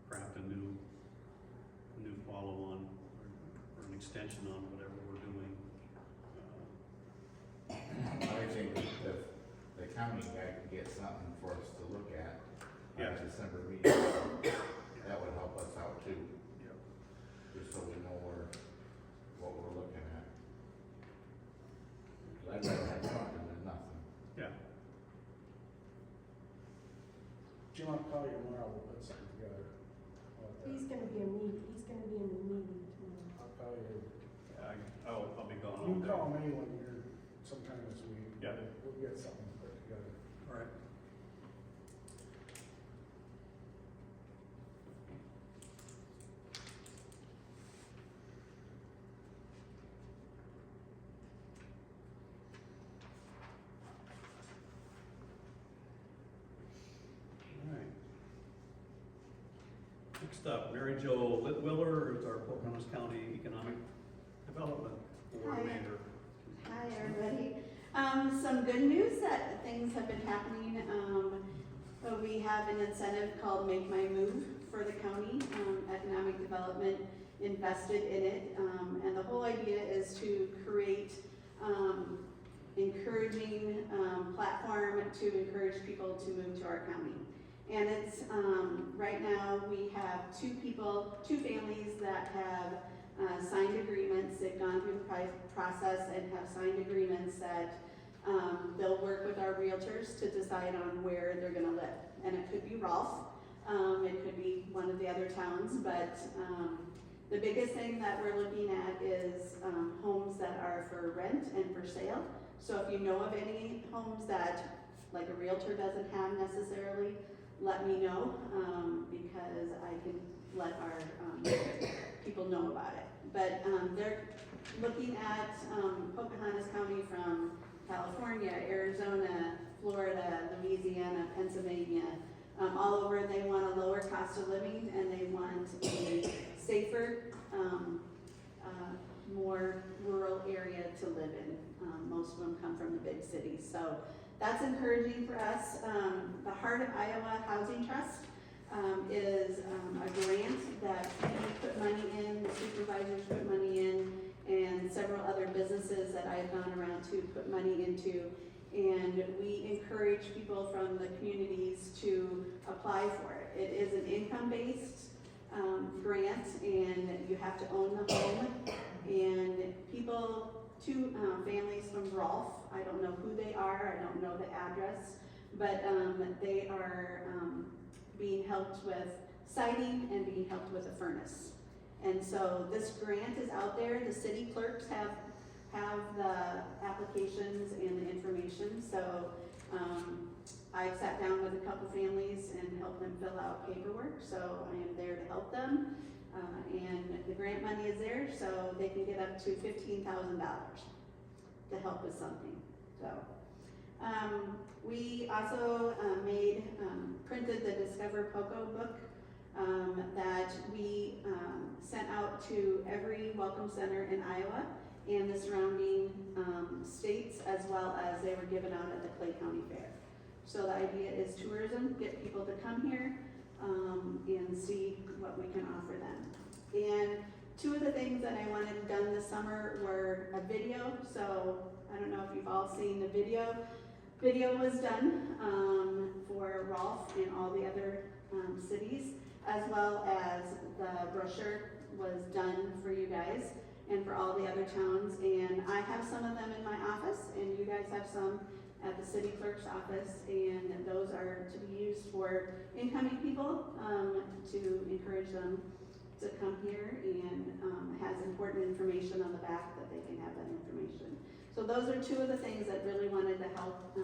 craft a new follow-on or an extension on whatever we're doing. I think if the county guy could get something for us to look at Yeah. at December meeting, that would help us out too, Yep. just so we know what we're looking at. 'Cause I'd rather have something than nothing. Yeah. Jim, I'll call you tomorrow, we'll put something together. He's gonna be in the meeting tomorrow. I'll call you. I'll be gone all You day. call me when you're sometime this week. Yeah. We'll get something put together. All right. All right. Next up, Mary Jo Litwiller is our Pocahontas County Economic Development Coordinator. Hi, everybody. Some good news that things have been happening. We have an incentive called Make My Move for the county. Economic development invested in it. And the whole idea is to create encouraging platform to encourage people to move to our county. And it's, right now we have two families that have signed agreements. They've gone through the process and have signed agreements that they'll work with our realtors to decide on where they're gonna live. And it could be Rolfe, it could be one of the other towns, but the biggest thing that we're looking at is homes that are for rent and for sale. So if you know of any homes that like a realtor doesn't have necessarily, let me know, because I can let our people know about it. But they're looking at Pocahontas County from California, Arizona, Florida, Louisiana, Pennsylvania, all over. They want a lower cost of living and they want a safer, more rural area to live in. Most of them come from the big cities. So that's encouraging for us. The Heart of Iowa Housing Trust is a grant that we put money in, the supervisors put money in, and several other businesses that I've gone around to put money into. And we encourage people from the communities to apply for it. It is an income-based grant, and you have to own the home. And people, two families from Rolfe, I don't know who they are, I don't know the address, but they are being helped with siding and being helped with a furnace. And so this grant is out there. The city clerks have the applications and the information. So I've sat down with a couple families and helped them fill out paperwork. So I am there to help them. And the grant money is there, so they can get up to $15,000 to help with something. So we also printed the Discover Poco book that we sent out to every welcome center in Iowa and the surrounding states, as well as they were given out at the Clay County Fair. So the idea is tourism, get people to come here and see what we can offer them. And two of the things that I wanted done this summer were a video. So I don't know if you've all seen the video. Video was done for Rolfe and all the other cities, as well as the brochure was done for you guys and for all the other towns. And I have some of them in my office, and you guys have some at the city clerk's office, and those are to be used for incoming people to encourage them to come here, and has important information on the back that they can have that information. So those are two of the things that really wanted to help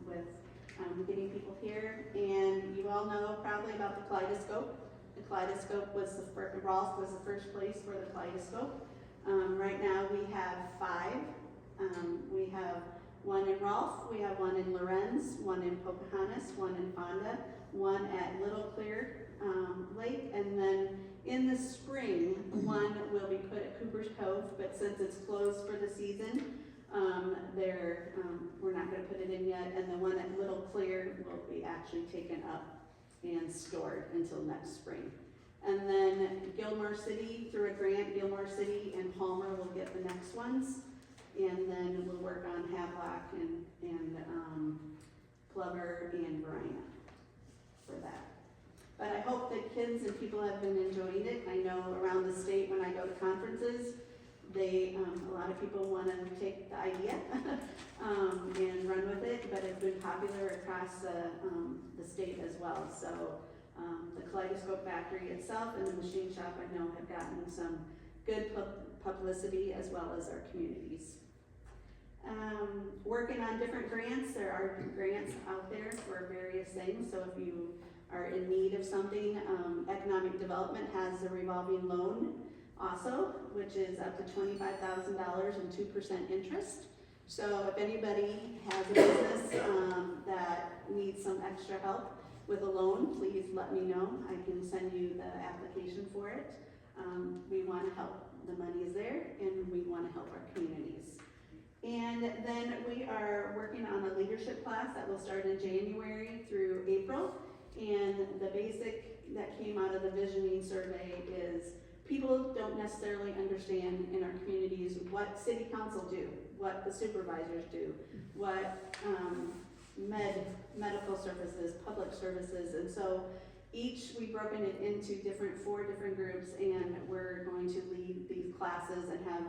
with getting people here. And you all know probably about the kaleidoscope. The kaleidoscope was Rolfe was the first place for the kaleidoscope. Right now we have 5. We have one in Rolfe, we have one in Lorenz, one in Pocahontas, one in Fonda, one at Little Clear Lake, and then in the spring, one will be put at Cooper's Cove, but since it's closed for the season, we're not gonna put it in yet, and the one at Little Clear will be actually taken up and stored until next spring. And then Gilmore City, through a grant, Gilmore City and Palmer will get the next ones. And then we'll work on Havelock and Plover and Verina for that. But I hope that kids and people have been enjoying it. I know around the state when I go to conferences, a lot of people want to take the idea and run with it, but it's been popular across the state as well. So the Kaleidoscope Factory itself and the machine shop I know have gotten some good publicity, as well as our communities. Working on different grants. There are grants out there for various things. So if you are in need of something, economic development has a revolving loan also, which is up to $25,000 and 2% interest. So if anybody has a business that needs some extra help with a loan, please let me know. I can send you the application for it. We want to help. The money is there, and we want to help our communities. And then we are working on a leadership class that will start in January through April. And the basic that came out of the visioning survey is people don't necessarily understand in our communities what city council do, what the supervisors do, what medical services, public services. And so we've broken it into 4 different groups, and we're going to lead these classes and have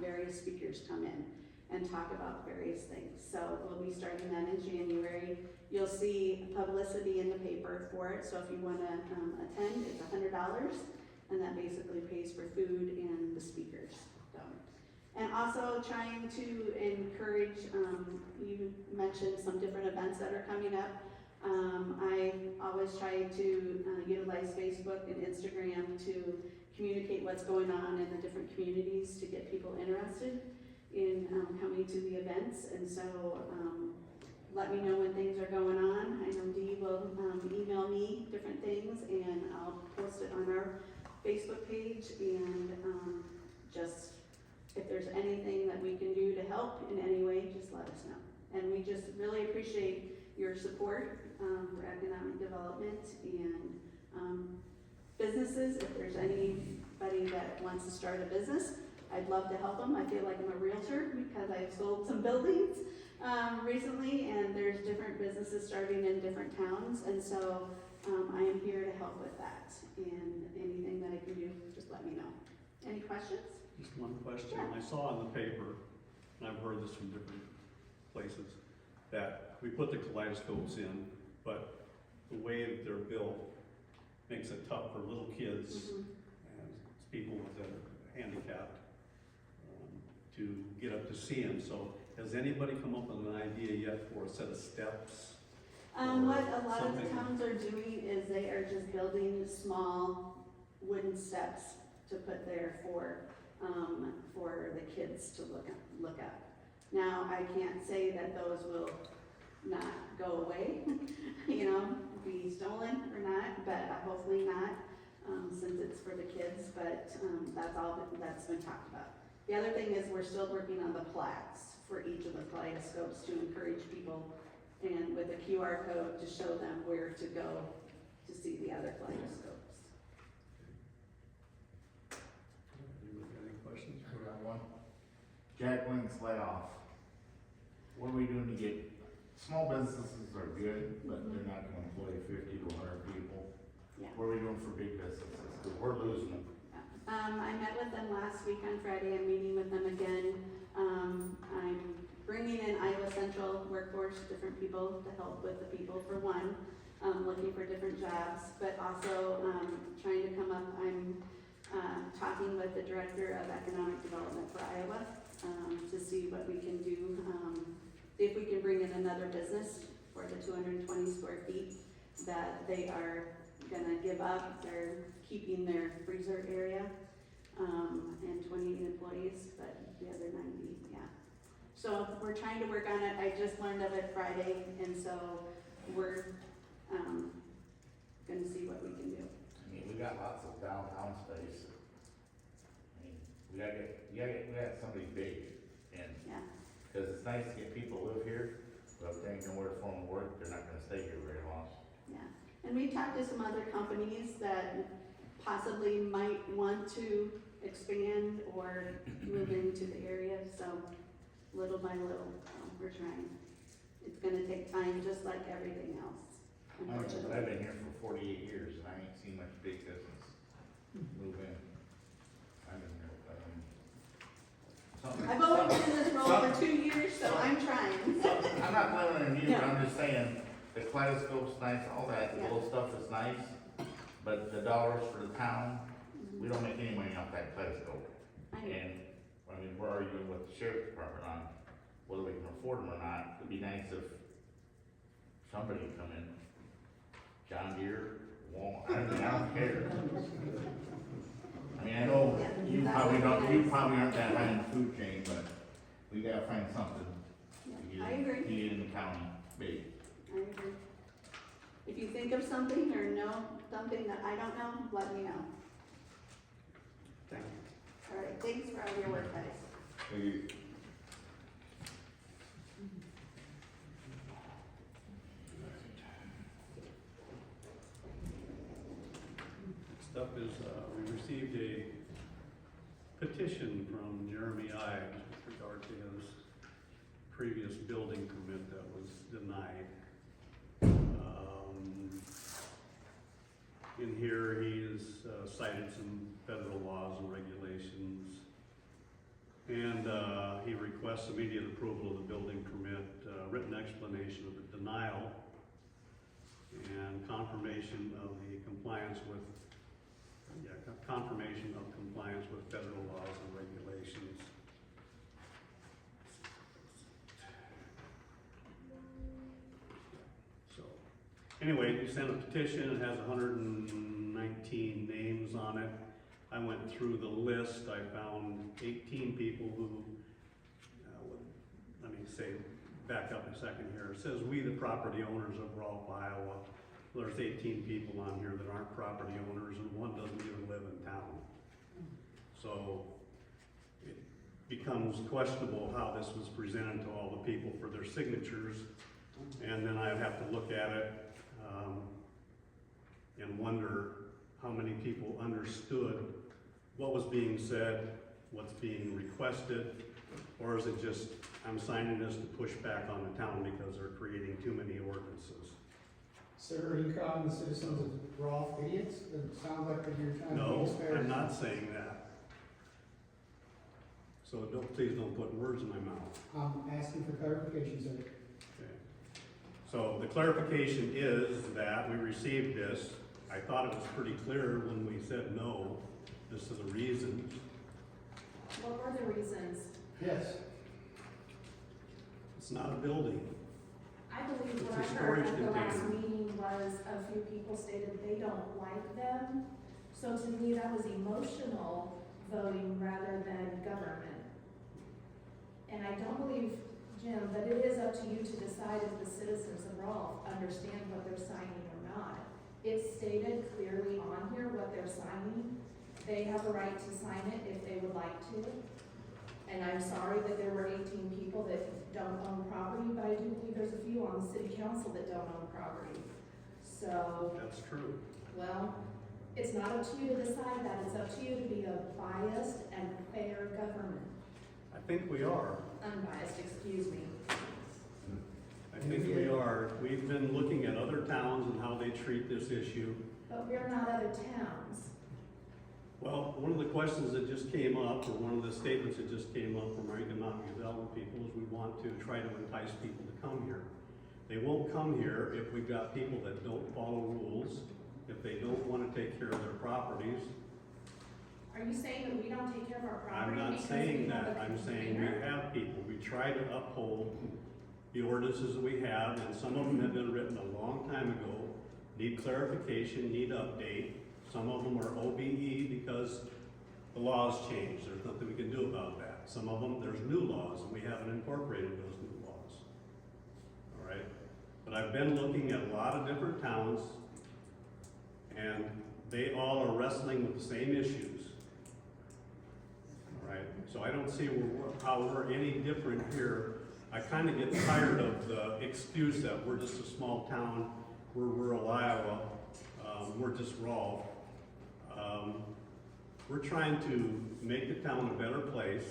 various speakers come in and talk about various things. So we'll be starting that in January. You'll see publicity in the paper for it, so if you want to attend, it's $100, and that basically pays for food and the speakers. So. And also trying to encourage, you mentioned some different events that are coming up. I always try to utilize Facebook and Instagram to communicate what's going on in the different communities to get people interested in coming to the events. And so let me know when things are going on. I know Dee will email me different things, and I'll post it on our Facebook page. And just if there's anything that we can do to help in any way, just let us know. And we just really appreciate your support for economic development, and businesses, if there's anybody that wants to start a business, I'd love to help them. I feel like I'm a realtor because I've sold some buildings recently, and there's different businesses starting in different towns, and so I am here to help with that. And anything that I can do, just let me know. Any questions? Just one question. Yeah. I saw in the paper, and I've heard this from different places, that we put the kaleidoscopes in, but the way that they're built makes it tough for little kids and people that are handicapped to get up to see them. So has anybody come up with an idea yet for a set of steps? What a lot of the something? towns are doing is they are just building small wooden steps to put there for the kids to look up. Now, I can't say that those will not go away, you know, be stolen or not, but hopefully not, since it's for the kids, but that's been talked about. The other thing is we're still working on the plaques for each of the kaleidoscopes to encourage people, and with a QR code to show them where to go to see the other kaleidoscopes. Any questions? I got one. Jack Link's layoff. What are we doing to get, small businesses are good, but they're not gonna employ 50 to 100 people. Yeah. What are we doing for big businesses? 'Cause we're losing them. I met with them last week on Friday. I'm meeting with them again. I'm bringing in Iowa Central workforce, different people to help with the people for one, looking for different jobs, but also trying to come up. I'm talking with the Director of Economic Development for Iowa to see what we can do. See if we can bring in another business for the 220 square feet that they are gonna give up. They're keeping their freezer area, and 28 employees, but the other 90, yeah. So we're trying to work on it. I just learned of it Friday, and so we're, gonna see what we can do. I mean, we got lots of downtown space. I mean, we got somebody big, and, Yeah. cause it's nice to get people to live here, but if they ain't nowhere for them to work, they're not gonna stay here very long. Yeah, and we talked to some other companies that possibly might want to expand or move into the area, so little by little, we're trying. It's gonna take time, just like everything else, But I've unfortunately. been here for 48 years, and I ain't seen much big business move in. I've been here, something- I've only been in this role something- for 2 years, so I'm trying. I'm not blaming on you, but No. I'm just saying, the kaleidoscope's nice, all that Yeah. little stuff is nice, but the dollars for the town, we don't make any money off that kaleidoscope. I know. And, I mean, we're arguing with the sheriff's department on whether we can afford them or not. It'd be nice if somebody would come in, John Deere, Walmart, I don't care. I mean, I know Yeah, you that probably would be don't, you nice. probably aren't that high in the food chain, but we gotta find something to Yeah, I agree. get in the county big. I agree. If you think of something or know something that I don't know, let me know. Thank you. All right, thanks for all your work, guys. Thank you. Next up is, we received a petition from Jeremy Ives with regard to his previous building permit that was denied. In here, he has cited some federal laws and regulations. And he requests immediate approval of the building permit, written explanation of the denial, and confirmation of the compliance with, confirmation of compliance with federal laws and regulations. So, anyway, you sent a petition, it has 119 names on it. I went through the list, I found 18 people who, let me say, back up a second here. It says, "We, the property owners of Rolfe, Iowa." There's 18 people on here that aren't property owners, and one doesn't even live in town. So it becomes questionable how this was presented to all the people for their signatures. And then I'd have to look at it and wonder how many people understood what was being said, what's being requested, or is it just, I'm signing this to push back on the town because they're creating too many ordinances? Sir, are you calling the citizens of Rolfe idiots? It sounds like that you're trying to be No, fair. I'm not saying that. So please don't put words in my mouth. I'm asking for clarification, sir. Okay. So the clarification is that we received this. I thought it was pretty clear when we said no, as to the reasons. What were the reasons? Yes. It's not a building. I believe It's what a I heard storage at the last container. meeting was a few people stated they don't like them. So to me, that was emotional voting rather than government. And I don't believe, Jim, that it is up to you to decide if the citizens of Rolfe understand what they're signing or not. It's stated clearly on here what they're signing. They have a right to sign it if they would like to. And I'm sorry that there were 18 people that don't own property, but I do believe there's a few on the city council that don't own property. So, That's true. well, it's not up to you to decide that. It's up to you to be a biased and fair government. I think we are. Unbiased, excuse me. I think we are. We've been looking at other towns and how they treat this issue. But we're not other towns. Well, one of the questions that just came up, or one of the statements that just came up from our economic development people, is we want to try to entice people to come here. They won't come here if we've got people that don't follow rules, if they don't want to take care of their properties. Are you saying that we don't take care of our I'm property? not because saying we have that. a I'm saying we container? have people. We try to uphold the ordinances that we have, and some of them have been written a long time ago, need clarification, need update. Some of them are OBE because the laws changed. There's nothing we can do about that. Some of them, there's new laws, and we haven't incorporated those new laws. All right? But I've been looking at a lot of different towns, and they all are wrestling with the same issues. All right? So I don't see how we're any different here. I kind of get tired of the excuse that we're just a small town, we're rural Iowa, we're just Rolfe. We're trying to make the town a better place.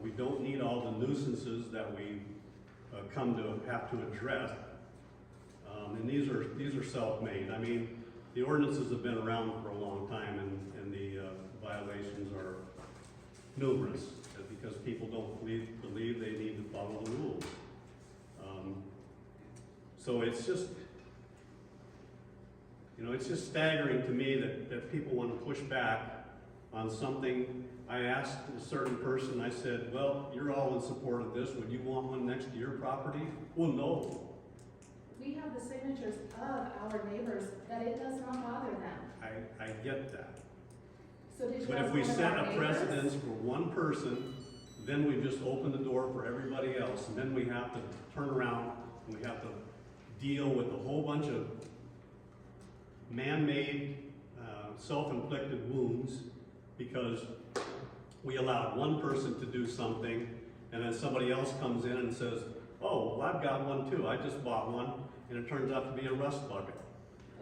We don't need all the nuisances that we come to have to address. And these are self-made. I mean, the ordinances have been around for a long time, and the violations are numerous because people don't believe they need to follow the rules. So it's just, you know, it's just staggering to me that people want to push back on something. I asked a certain person, I said, well, you're all in support of this, would you want one next to your property? Well, no. We have the signatures of our neighbors that it does not bother them. I get that. So did you But ask if we one of set our a neighbors? precedence for one person, then we just open the door for everybody else, and then we have to turn around and we have to deal with a whole bunch of man-made, self-inflicted wounds because we allowed one person to do something, and then somebody else comes in and says, oh, well, I've got one too, I just bought one, and it turns out to be a rust bucket.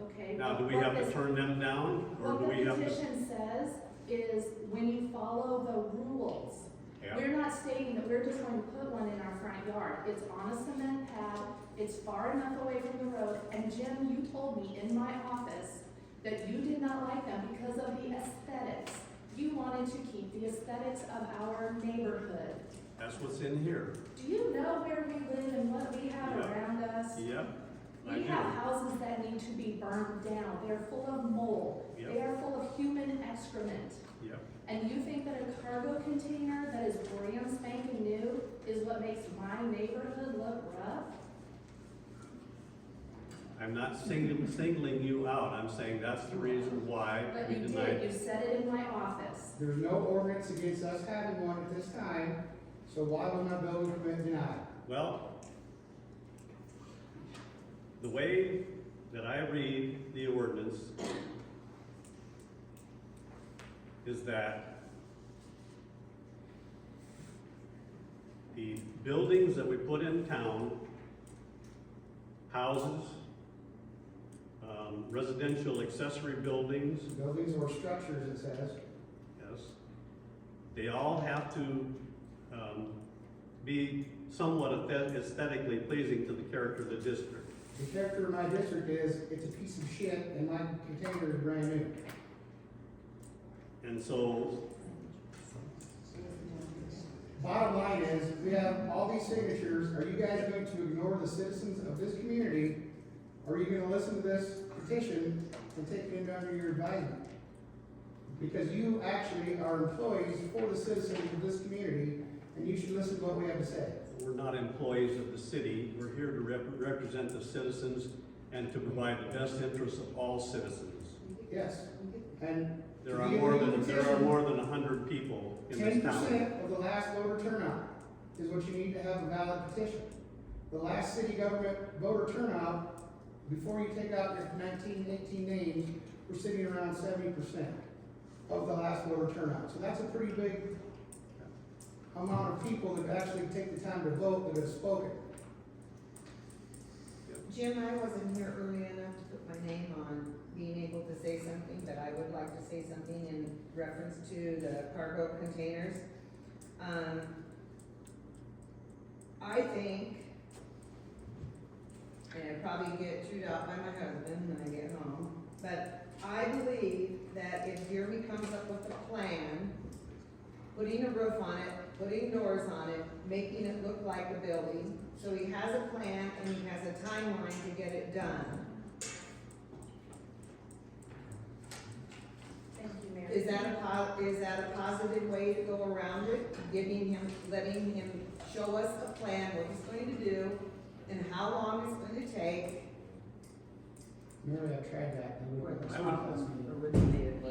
Okay. Now, do we what have to this- turn them down, or do What we the have to? petition says is when you follow the rules. Yeah. We're not stating that we're just going to put one in our front yard. It's on a cement pad, it's far enough away from the road, and Jim, you told me in my office that you did not like them because of the aesthetics. You wanted to keep the aesthetics of our neighborhood. That's what's in here. Do you know where we live and what we have Yeah. around us? Yep, I We do. have houses that need to be burned down. They're full of mold. Yep. They are full of human excrement. Yep. And you think that a cargo container that is brand spanking new is what makes my neighborhood look rough? I'm not singling you out, I'm saying that's the reason why But we you denied. did, you said it in my office. There's no ordinance against us having one at this time, so why was my building permit denied? Well, the way that I read the ordinance is that the buildings that we put in town, houses, residential accessory buildings, Buildings or structures, it says. yes. They all have to, be somewhat aesthetically pleasing to the character of the district. The character of my district is, it's a piece of shit and my container is brand new. And so, Bottom line is, we have all these signatures, are you guys going to ignore the citizens of this community? Or are you gonna listen to this petition and take it under your advisement? Because you actually are employees for the citizens of this community, and you should listen to what we have to say. we're not employees of the city. We're here to represent the citizens and to provide the best interests of all citizens. Yes, and There are more than 100 people in this 10% town. of the last voter turnout is what you need to have a valid petition. The last city government voter turnout, before you take out your 1918 names, we're sitting around 70% of the last voter turnout. So that's a pretty big amount of people that actually take the time to vote that have spoken. Jim, I wasn't here early enough to put my name on being able to say something, but I would like to say something in reference to the cargo containers. I think, and I'll probably get chewed out by my husband when I get home, but I believe that if Jeremy comes up with a plan, putting a roof on it, putting doors on it, making it look like a building, so he has a plan and he has a timeline to get it done. Thank you, Mary. Is that a positive way to go around it? Letting him show us a plan, what he's going to do, and how long it's going to take. Mary, I tried that. and we were-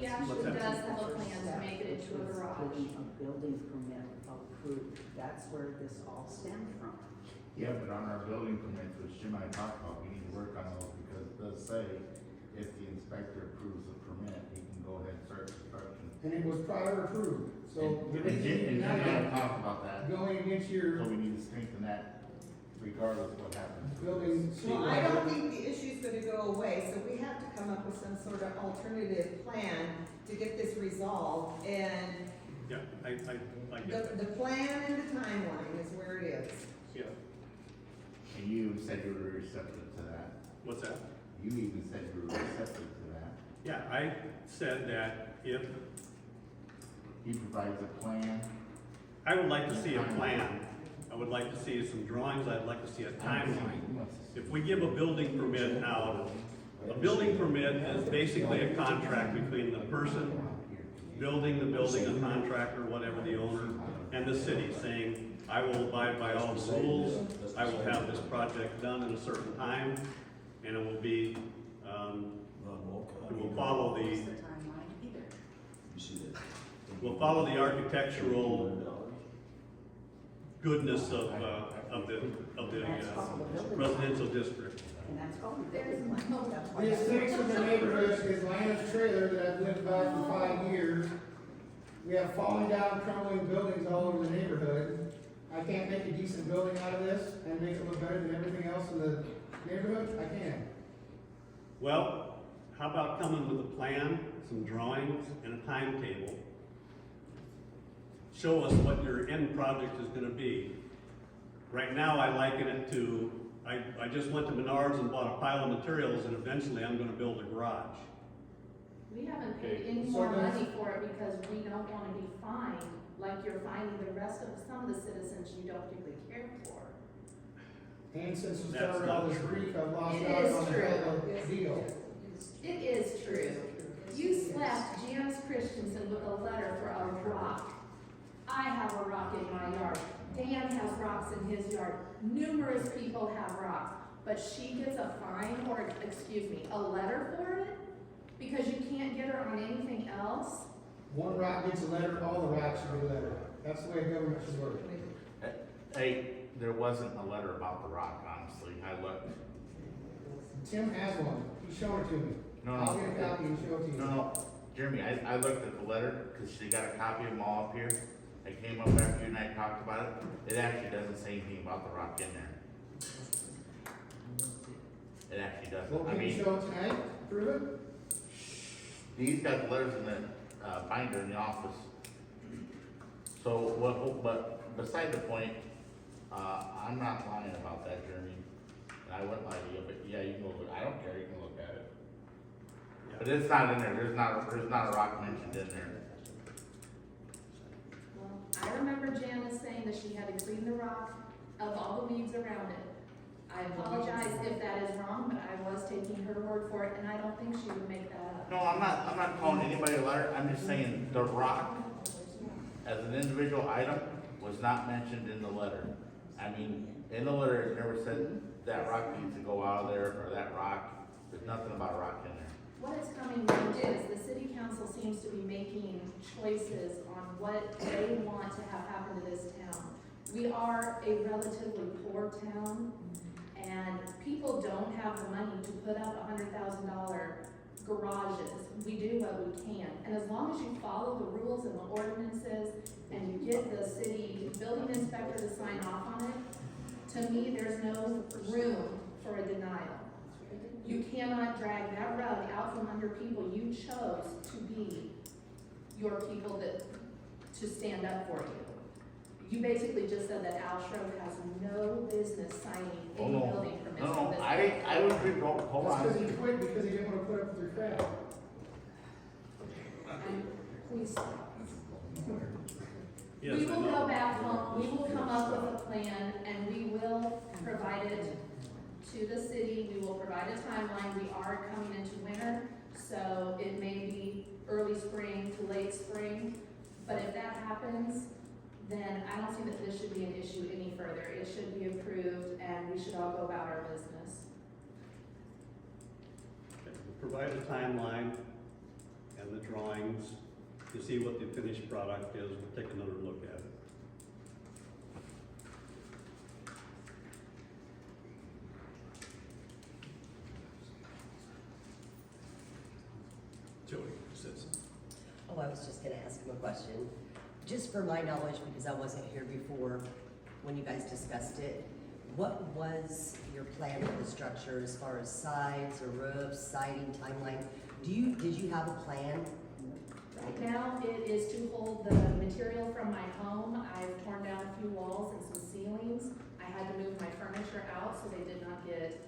He actually does have a plan to make it into a garage. A building permit approved, that's where this all stemmed from. Yeah, but on our building permits, which Jim and I talked about, we need to work on those because it does say if the inspector approves the permit, he can go ahead and start construction. And it was prior approved, so. And Jim and I talked about that, Going against your so we need to strengthen that regardless of what happens. building. Well, I don't think the issue's gonna go away, so we have to come up with some sort of alternative plan to get this resolved, and Yeah, I get that. the plan and the timeline is where it is. Yeah. And you said you were receptive to that. What's that? You even said you were receptive to that. Yeah, I said that if, He provides a plan. I would like to see a plan. I would like to see some drawings. I'd like to see a timeline. If we give a building permit out, a building permit is basically a contract between the person building the building, a contractor, whatever the owner, and the city, saying, I will abide by all the rules, I will have this project done in a certain time, and it will be, it will follow What's the, the timeline either? You see that? will follow the architectural goodness of the residential district. And that's called a There's building no- permit. That's why The that's- aesthetics of the neighborhood is Lana's trailer that I've lived by for 5 years. We have falling down, crumbling buildings all over the neighborhood. I can't make a decent building out of this and make it look better than everything else in the neighborhood, I can. Well, how about coming with a plan, some drawings, and a timetable? Show us what your end project is gonna be. Right now, I liken it to, I just went to Menards and bought a pile of materials, and eventually I'm gonna build a garage. We haven't paid Okay. any So more then- money for it because we don't wanna be fined like you're finding the rest of some of the citizens you don't particularly care for. And since we That's started all not this true. grief, I've lost It out is on the true. whole deal. It is true. You slapped James Christensen with a letter for a rock. I have a rock in my yard. Dan has rocks in his yard. Numerous people have rocks. But she gets a fine or, excuse me, a letter for it? Because you can't get her on anything else? One rock gets a letter, all the rocks should get a letter. That's the way government should work. Hey, there wasn't a letter about the rock, honestly. I looked. Tim has one, he's shown it to me. No, no. I'll get a copy and show it to you. No, Jeremy, I looked at the letter, cause she got a copy of them all up here. I came up after you and I talked about it. It actually doesn't say anything about the rock in there. It actually Well, doesn't. I can you mean, show it tonight, prove it? Dee's got the letters in the binder in the office. So but beside the point, I'm not lying about that, Jeremy. And I wouldn't lie to you, but yeah, you can go look, I don't care, you can look at it. But it's not in there, there's not a rock mentioned in there. Well, I remember Janice saying that she had to clean the rock of all the weeds around it. I apologize if that is wrong, but I was taking her word for it, and I don't think she would make that up. No, I'm not calling anybody a liar, I'm just saying the rock as an individual item was not mentioned in the letter. I mean, in the letter, it never said that rock needs to go out of there, or that rock, there's nothing about a rock in there. What is coming down to is the city council seems to be making choices on what they want to have happen to this town. We are a relatively poor town, and people don't have the money to put up $100,000 garages. We do what we can, and as long as you follow the rules and the ordinances, and you get the city building inspector to sign off on it, to me, there's no room for a denial. You cannot drag that rug out from under people you chose to be your people to stand up for you. You basically just said that Al Shrove has no business signing any building permits for No, this. I would agree, hold That's on. because he quit, because he didn't wanna put up with their crap. And please stop. Yes, We I will know. go back home, we will come up with a plan, and we will provide it to the city. We will provide a timeline. We are coming into winter, so it may be early spring to late spring. But if that happens, then I don't see that this should be an issue any further. It should be approved, and we should all go about our business. Okay, we'll provide a timeline and the drawings to see what the finished product is. We'll take another look at it. Jody, citizen. Oh, I was just gonna ask him a question. Just for my knowledge, because I wasn't here before when you guys discussed it, what was your plan for the structure as far as sides or roofs, siding, timeline? Did you have a plan? Right now, it is to hold the material from my home. I've torn down a few walls and some ceilings. I had to move my furniture out so they did not get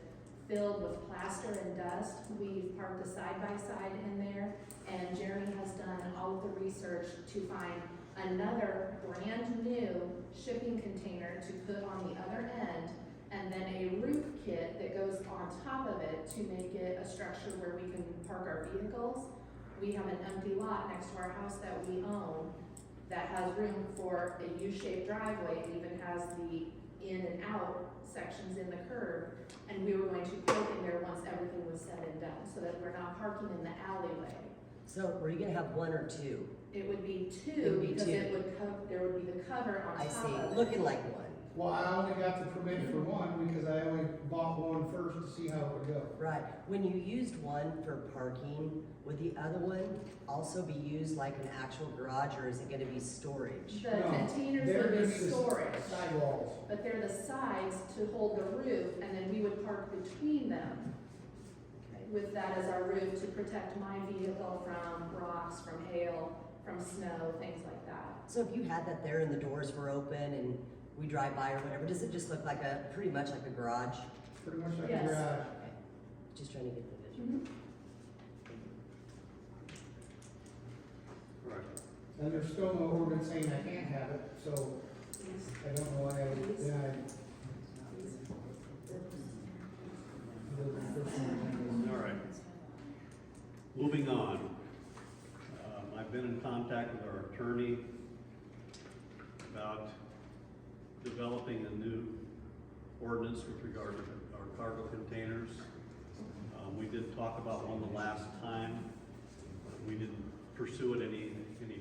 filled with plaster and dust. We've parked a side-by-side in there, and Jeremy has done all of the research to find another brand-new shipping container to put on the other end, and then a roof kit that goes on top of it to make it a structure where we can park our vehicles. We have an empty lot next to our house that we own that has room for a U-shaped driveway. It even has the in and out sections in the curb. And we were going to park in there once everything was said and done, so that we're not parking in the alleyway. So were you gonna have one or two? It would be It two, would be because two. it would there would be the cover on I top of see, it. looking like one. Well, I only got the permit for one, because I only bought one first to see how it would go. Right, when you used one for parking, would the other one also be used like an actual garage, or is it gonna be storage? The No, containers they're would gonna be be the storage, Sidewalls. but they're the sides to hold the roof, and then we would park between them with that as our roof to protect my vehicle from rocks, from hail, from snow, things like that. So if you had that there and the doors were open and we drive by or whatever, does it just look like pretty much like a garage? Pretty much like a Yes. garage. Okay. Just trying to get the vision. Right. And there's still no ordinance saying I can't have it, so I don't know why I would deny. All right. Moving on. I've been in contact with our attorney about developing a new ordinance with regard to our cargo containers. We did talk about one the last time. We didn't pursue it any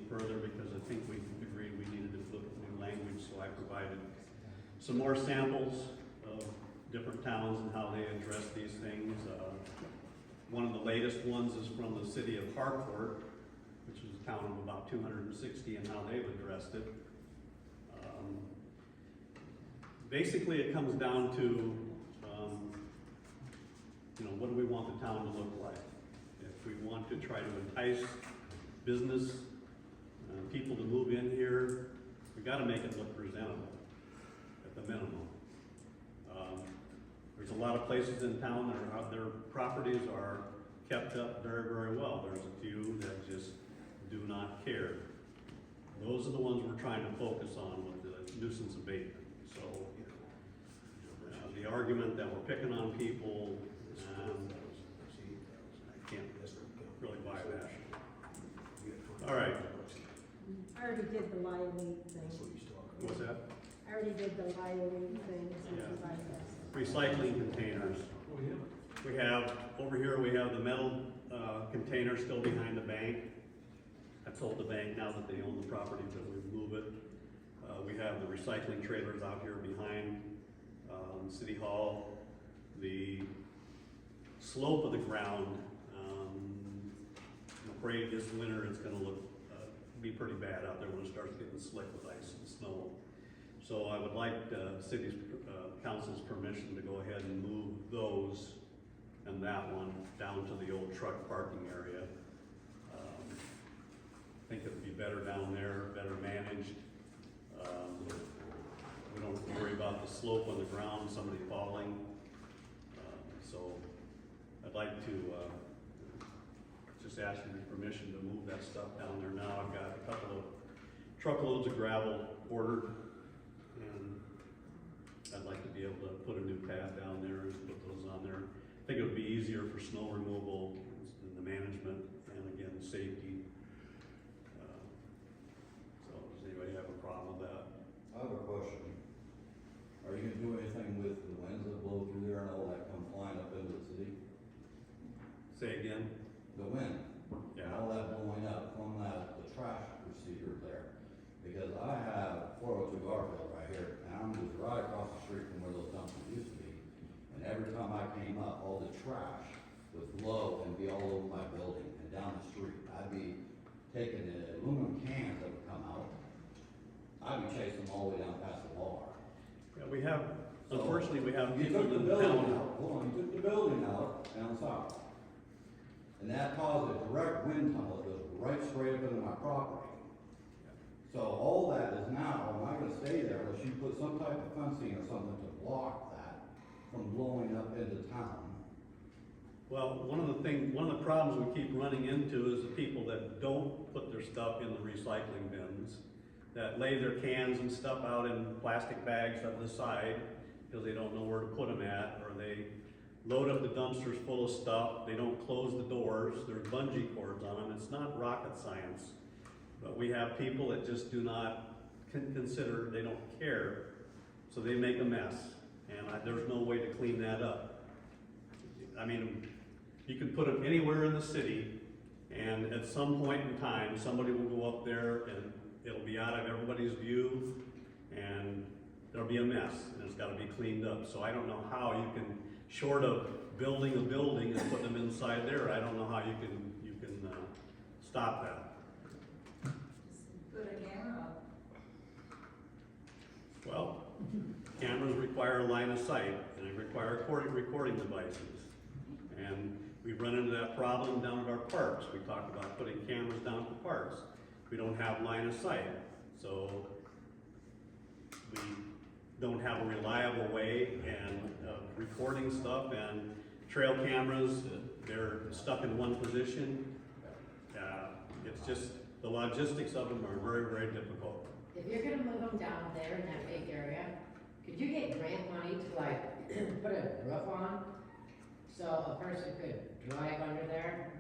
further because I think we agreed we needed to put new language, so I provided some more samples of different towns and how they address these things. One of the latest ones is from the city of Harcourt, which is a town of about 260, and how they've addressed it. Basically, it comes down to you know, what do we want the town to look like? If we want to try to entice business, people to move in here, we gotta make it look presentable, at the minimum. There's a lot of places in town that are, their properties are kept up very, very well. There's a few that just do not care. Those are the ones we're trying to focus on with the nuisance abatement. So, the argument that we're picking on people, I can't really buy that. All right, I already did the live thing. what's that? I already did the live thing, Yeah. since I Recycling containers. We have, over here, we have the metal, container still behind the bank. I told the bank now that they own the property that we move it. We have the recycling trailers out here behind, City Hall. The slope of the ground, I'm afraid this winter it's gonna look, be pretty bad out there when it starts getting slick with ice and snow. So I would like the city's, council's permission to go ahead and move those and that one down to the old truck parking area. I think it would be better down there, better managed. We don't have to worry about the slope on the ground, somebody falling. So I'd like to, just ask for your permission to move that stuff down there now. I've got a couple of truckloads of gravel ordered, and I'd like to be able to put a new pad down there and put those on there. I think it would be easier for snow removal and the management, and again, safety. So does anybody have a problem with that? I have a question. Are you gonna do anything with the winds that blow through there and all that come flying up into the city? Say again? The wind, Yeah. all that blowing up from the trash receiver there. Because I have 402 Garfield right here, and I'm just right across the street from where those dumpsters used to be. And every time I came up, all the trash would blow and be all over my building and down the street. I'd be taking the aluminum cans that would come out. I'd be chasing them all the way down past the bar. Yeah, we have, unfortunately, we have You people took the in building town. out, hold on, you took the building out down south. And that caused a direct wind tunnel that goes right straight up into my property. So all that is now, I'm not gonna stay there unless you put some type of fencing or something to block that from blowing up into town. Well, one of the problems we keep running into is the people that don't put their stuff in the recycling bins, that lay their cans and stuff out in plastic bags on the side because they don't know where to put them at, or they load up the dumpsters full of stuff, they don't close the doors, there's bungee cords on them. It's not rocket science, but we have people that just do not consider, they don't care, so they make a mess, and there's no way to clean that up. I mean, you can put them anywhere in the city, and at some point in time, somebody will go up there and it'll be out of everybody's view, and there'll be a mess, and it's gotta be cleaned up. So I don't know how you can, short of building a building and putting them inside there, I don't know how you can stop that. Put a camera up. Well, cameras require a line of sight, and they require recording devices. And we've run into that problem down at our parks. We talked about putting cameras down at the parks. We don't have line of sight, so we don't have a reliable way of recording stuff, and trail cameras, they're stuck in one position. It's just, the logistics of them are very, very difficult. If you're gonna move them down there in that big area, could you get grant money to like, put a roof on? So a person could drive under there,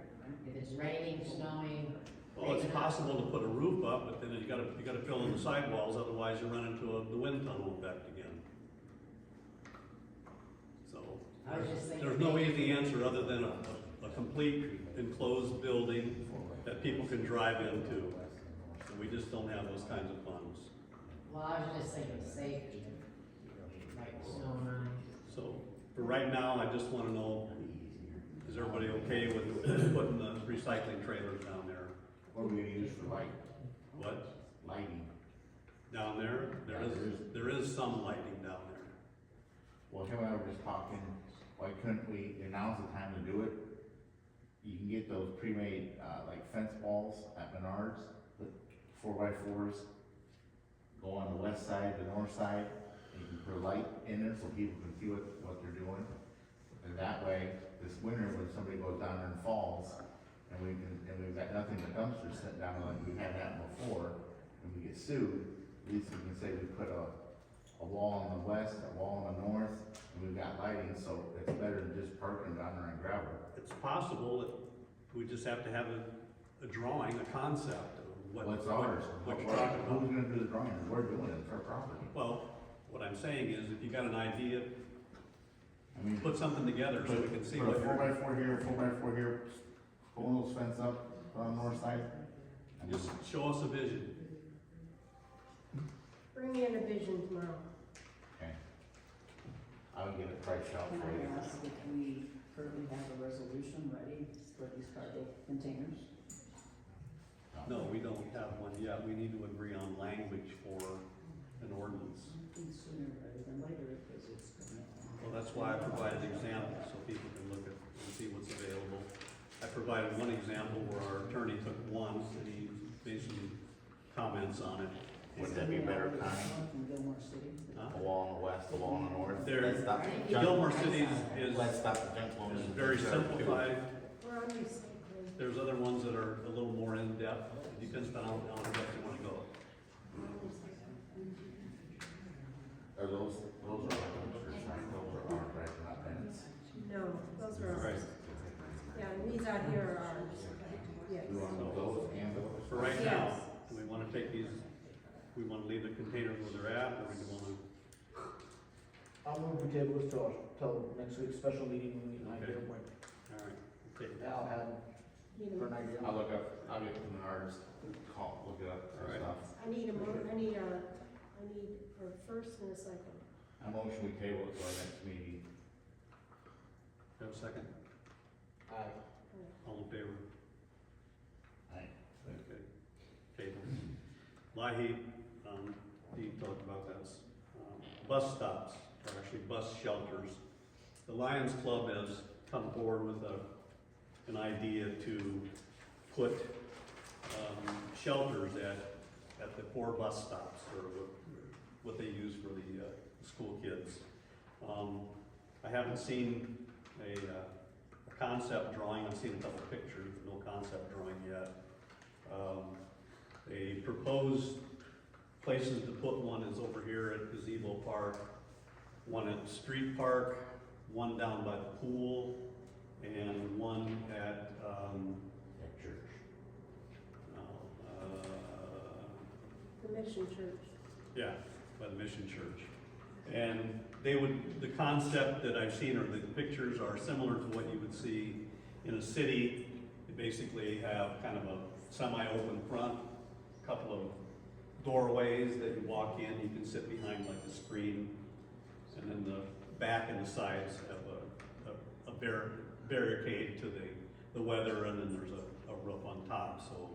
if it's raining, snowing? Well, it's big enough? possible to put a roof up, but then you gotta fill in the sidewalls, otherwise you run into the wind tunnel effect again. So, I was just thinking there's no maybe- easy answer other than a complete enclosed building that people can drive into. So we just don't have those kinds of funds. Well, I was just thinking safety, like snow and ice. So, for right now, I just wanna know, is everybody okay with putting the recycling trailers down there? What do we use for light? What? Lighting. Down there? There is some lighting down there. Well, him and I were just talking, why couldn't we, and now's the time to do it? You can get those pre-made, like fence walls at Menards, the 4x4s, go on the west side, the north side, and you can put a light in there so people can see what they're doing. And that way, this winter, when somebody goes down there and falls, and we've got nothing but dumpsters sitting down like we had that before, and we get sued, at least we can say we put a wall on the west, a wall on the north, and we've got lighting, so it's better than just parking down there on gravel. It's possible that we just have to have a drawing, a concept of What's ours? what you're talking about. Who's gonna do the drawing? We're doing it, it's our property. Well, what I'm saying is, if you got an idea, I mean, put something together so we can see put what a you're. 4x4 here, 4x4 here, pull those fence up on the north side. And Just show us a vision. Bring me in a vision tomorrow. Okay. I'll get it priced out Can for you. I ask if we currently have a resolution ready for these cargo containers? No, we don't have one yet. We need to agree on language for an ordinance. Sooner rather than later, because it's gonna. Well, that's why I provided examples, so people can look at and see what's available. I provided one example where our attorney took one, and he made some comments on it. Wouldn't that be better time? From Gilmore City? Huh? A wall on the west, a wall on the north. There, Let's stop the junk- Gilmore Cities is Let's stop the junk load. is very simplified. We're on recycling. There's other ones that are a little more in-depth. It depends on how in-depth you wanna go. Are those are dumpsters, right? Those are our, right, not bins. No, those are Right. ours. Yeah, and these out here are ours. Yes. We want those and those. For right now, Yes. do we wanna take these, we wanna leave the containers where they're at, or we wanna? I'll move the table this till next week's special meeting when we get an idea of when. All right, okay. I'll have, Need for an a- idea. I'll look up, I'll get from the artist, call, look it up, All right. stuff. I need a first and a second. I motion we table it to our next meeting. Have a second? Aye. All in favor? Aye. Okay. Table. Lahee, he talked about that. Bus stops, or actually bus shelters. The Lions Club has come forward with an idea to put, shelters at the 4 bus stops, or what they use for the school kids. I haven't seen a concept drawing. I've seen a couple pictures, no concept drawing yet. A proposed places to put one is over here at Gazebo Park, one at Street Park, one down by the pool, and one at, At church. The Mission Church. yeah, by the Mission Church. And they would, the concept that I've seen, or the pictures are similar to what you would see in a city. They basically have kind of a semi-open front, couple of doorways that you walk in, you can sit behind like a screen, and then the back and the sides have a barricade to the weather, and then there's a roof on top, so.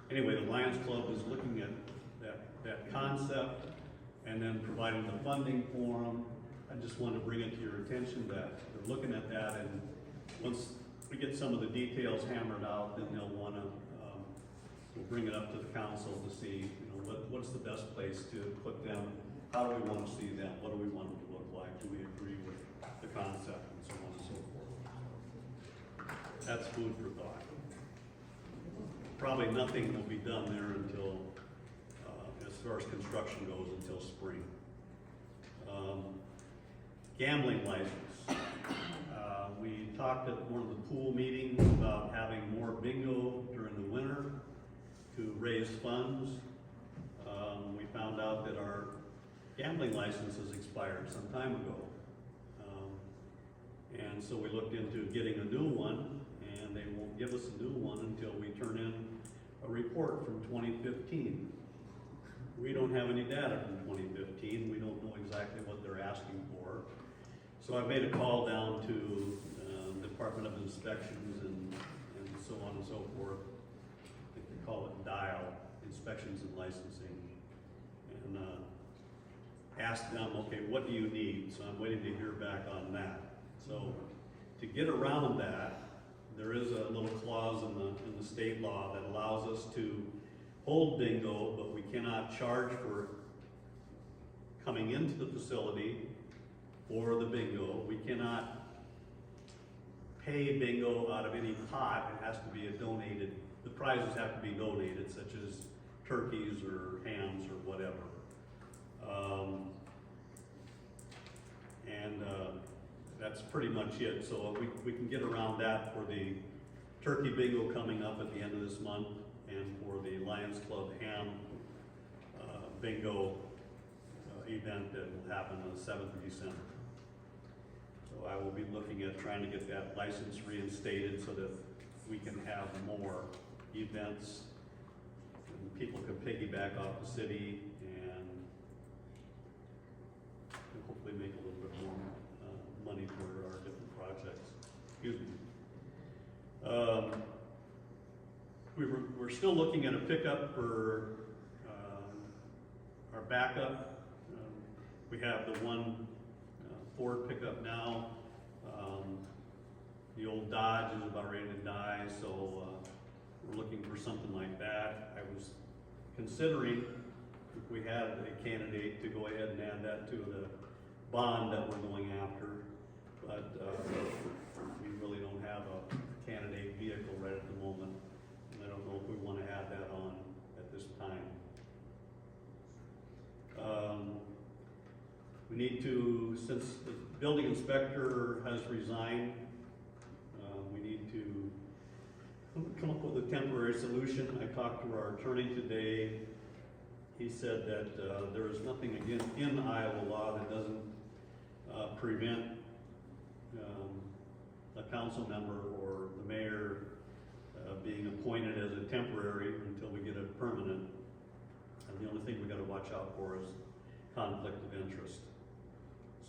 Anyway, the Lions Club is looking at that concept, and then providing the funding for them. I just wanted to bring it to your attention that they're looking at that, and once we get some of the details hammered out, then they'll wanna, we'll bring it up to the council to see, what's the best place to put them? How do we wanna see them? What do we want them to look like? Do we agree with the concept, and so on and so forth? That's food for thought. Probably nothing will be done there until, as far as construction goes, until spring. Gambling license. We talked at one of the pool meetings about having more bingo during the winter to raise funds. We found out that our gambling licenses expired some time ago. And so we looked into getting a new one, and they won't give us a new one until we turn in a report from 2015. We don't have any data from 2015. We don't know exactly what they're asking for. So I made a call down to Department of Inspections and so on and so forth. I think they call it DIAL, Inspections and Licensing. And ask them, okay, what do you need? So I'm waiting to hear back on that. So to get around that, there is a little clause in the state law that allows us to hold bingo, but we cannot charge for coming into the facility or the bingo. We cannot pay bingo out of any pot. It has to be a donated, the prizes have to be donated, such as turkeys or hams or whatever. That's pretty much it. So we can get around that for the turkey bingo coming up at the end of this month, and for the Lions Club ham bingo event that will happen on the 7th of December. So I will be looking at trying to get that license reinstated so that we can have more events and people can piggyback off the city and hopefully make a little bit more money for our different projects. Excuse me. We're still looking at a pickup for our backup. We have the one Ford pickup now. The old Dodge is about ready to die, so we're looking for something like that. I was considering if we had a candidate to go ahead and add that to the bond that we're going after, but we really don't have a candidate vehicle right at the moment, and I don't know if we want to add that on at this time. We need to, since the building inspector has resigned, we need to come up with a temporary solution. I talked to our attorney today. He said that there is nothing again in Iowa law that doesn't prevent a council member or the mayor being appointed as a temporary until we get a permanent. And the only thing we got to watch out for is conflict of interest.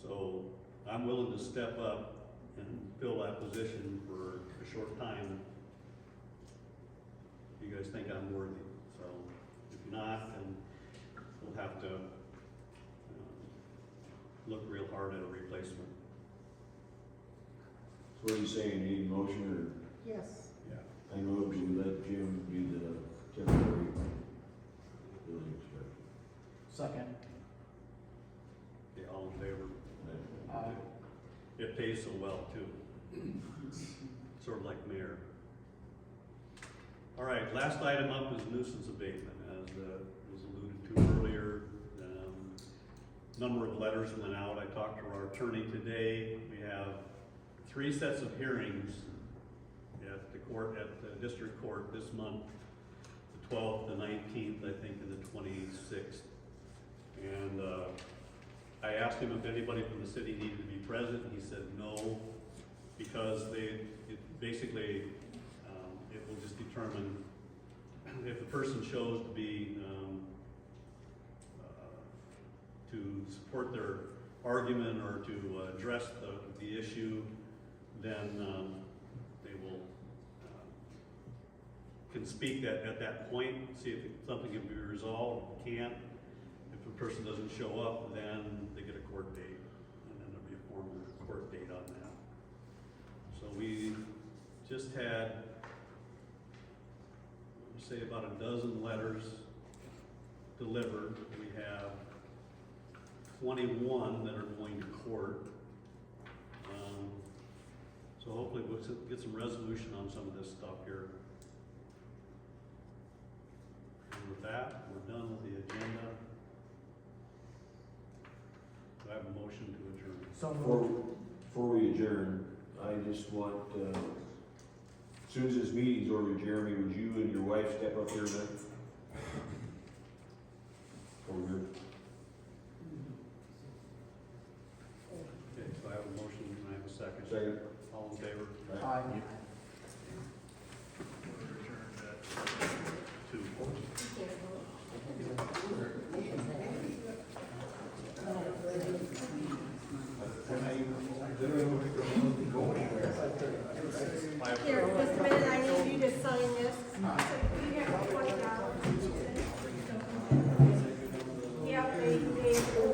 So I'm willing to step up and fill that position for a short time. If you guys think I'm worthy. So if not, then we'll have to look real hard at a replacement. So what are you saying, you need a motion Yes. Yeah. or, I move we let Jim be the temporary building inspector. Second. Okay, all in favor? Aye. It pays so well too. Sort of like mayor. All right, last item up is nuisance abatement, as was alluded to earlier. Number of letters went out. I talked to our attorney today. We have 3 sets of hearings at the court, at the district court this month, the 12th, the 19th, I think, and the 26th. And I asked him if anybody from the city needed to be present. He said no, because it will just determine if the person chose to be to support their argument or to address the issue, then they will can speak at that point, see if something can be resolved. If it can't, if a person doesn't show up, then they get a court date, and then there'll be a formal court date on that. So we just had, say, about a dozen letters delivered. We have 21 that are going to court. So hopefully we'll get some resolution on some of this stuff here. And with that, we're done with the agenda. Do I have a motion to adjourn? So moved. Before we adjourn, I just want, as soon as this meeting's over, Jeremy, would you and your wife step up here then? Over here. Okay, so I have a motion and I have a second. Second. All in favor? Aye. We're adjourned at 2. Because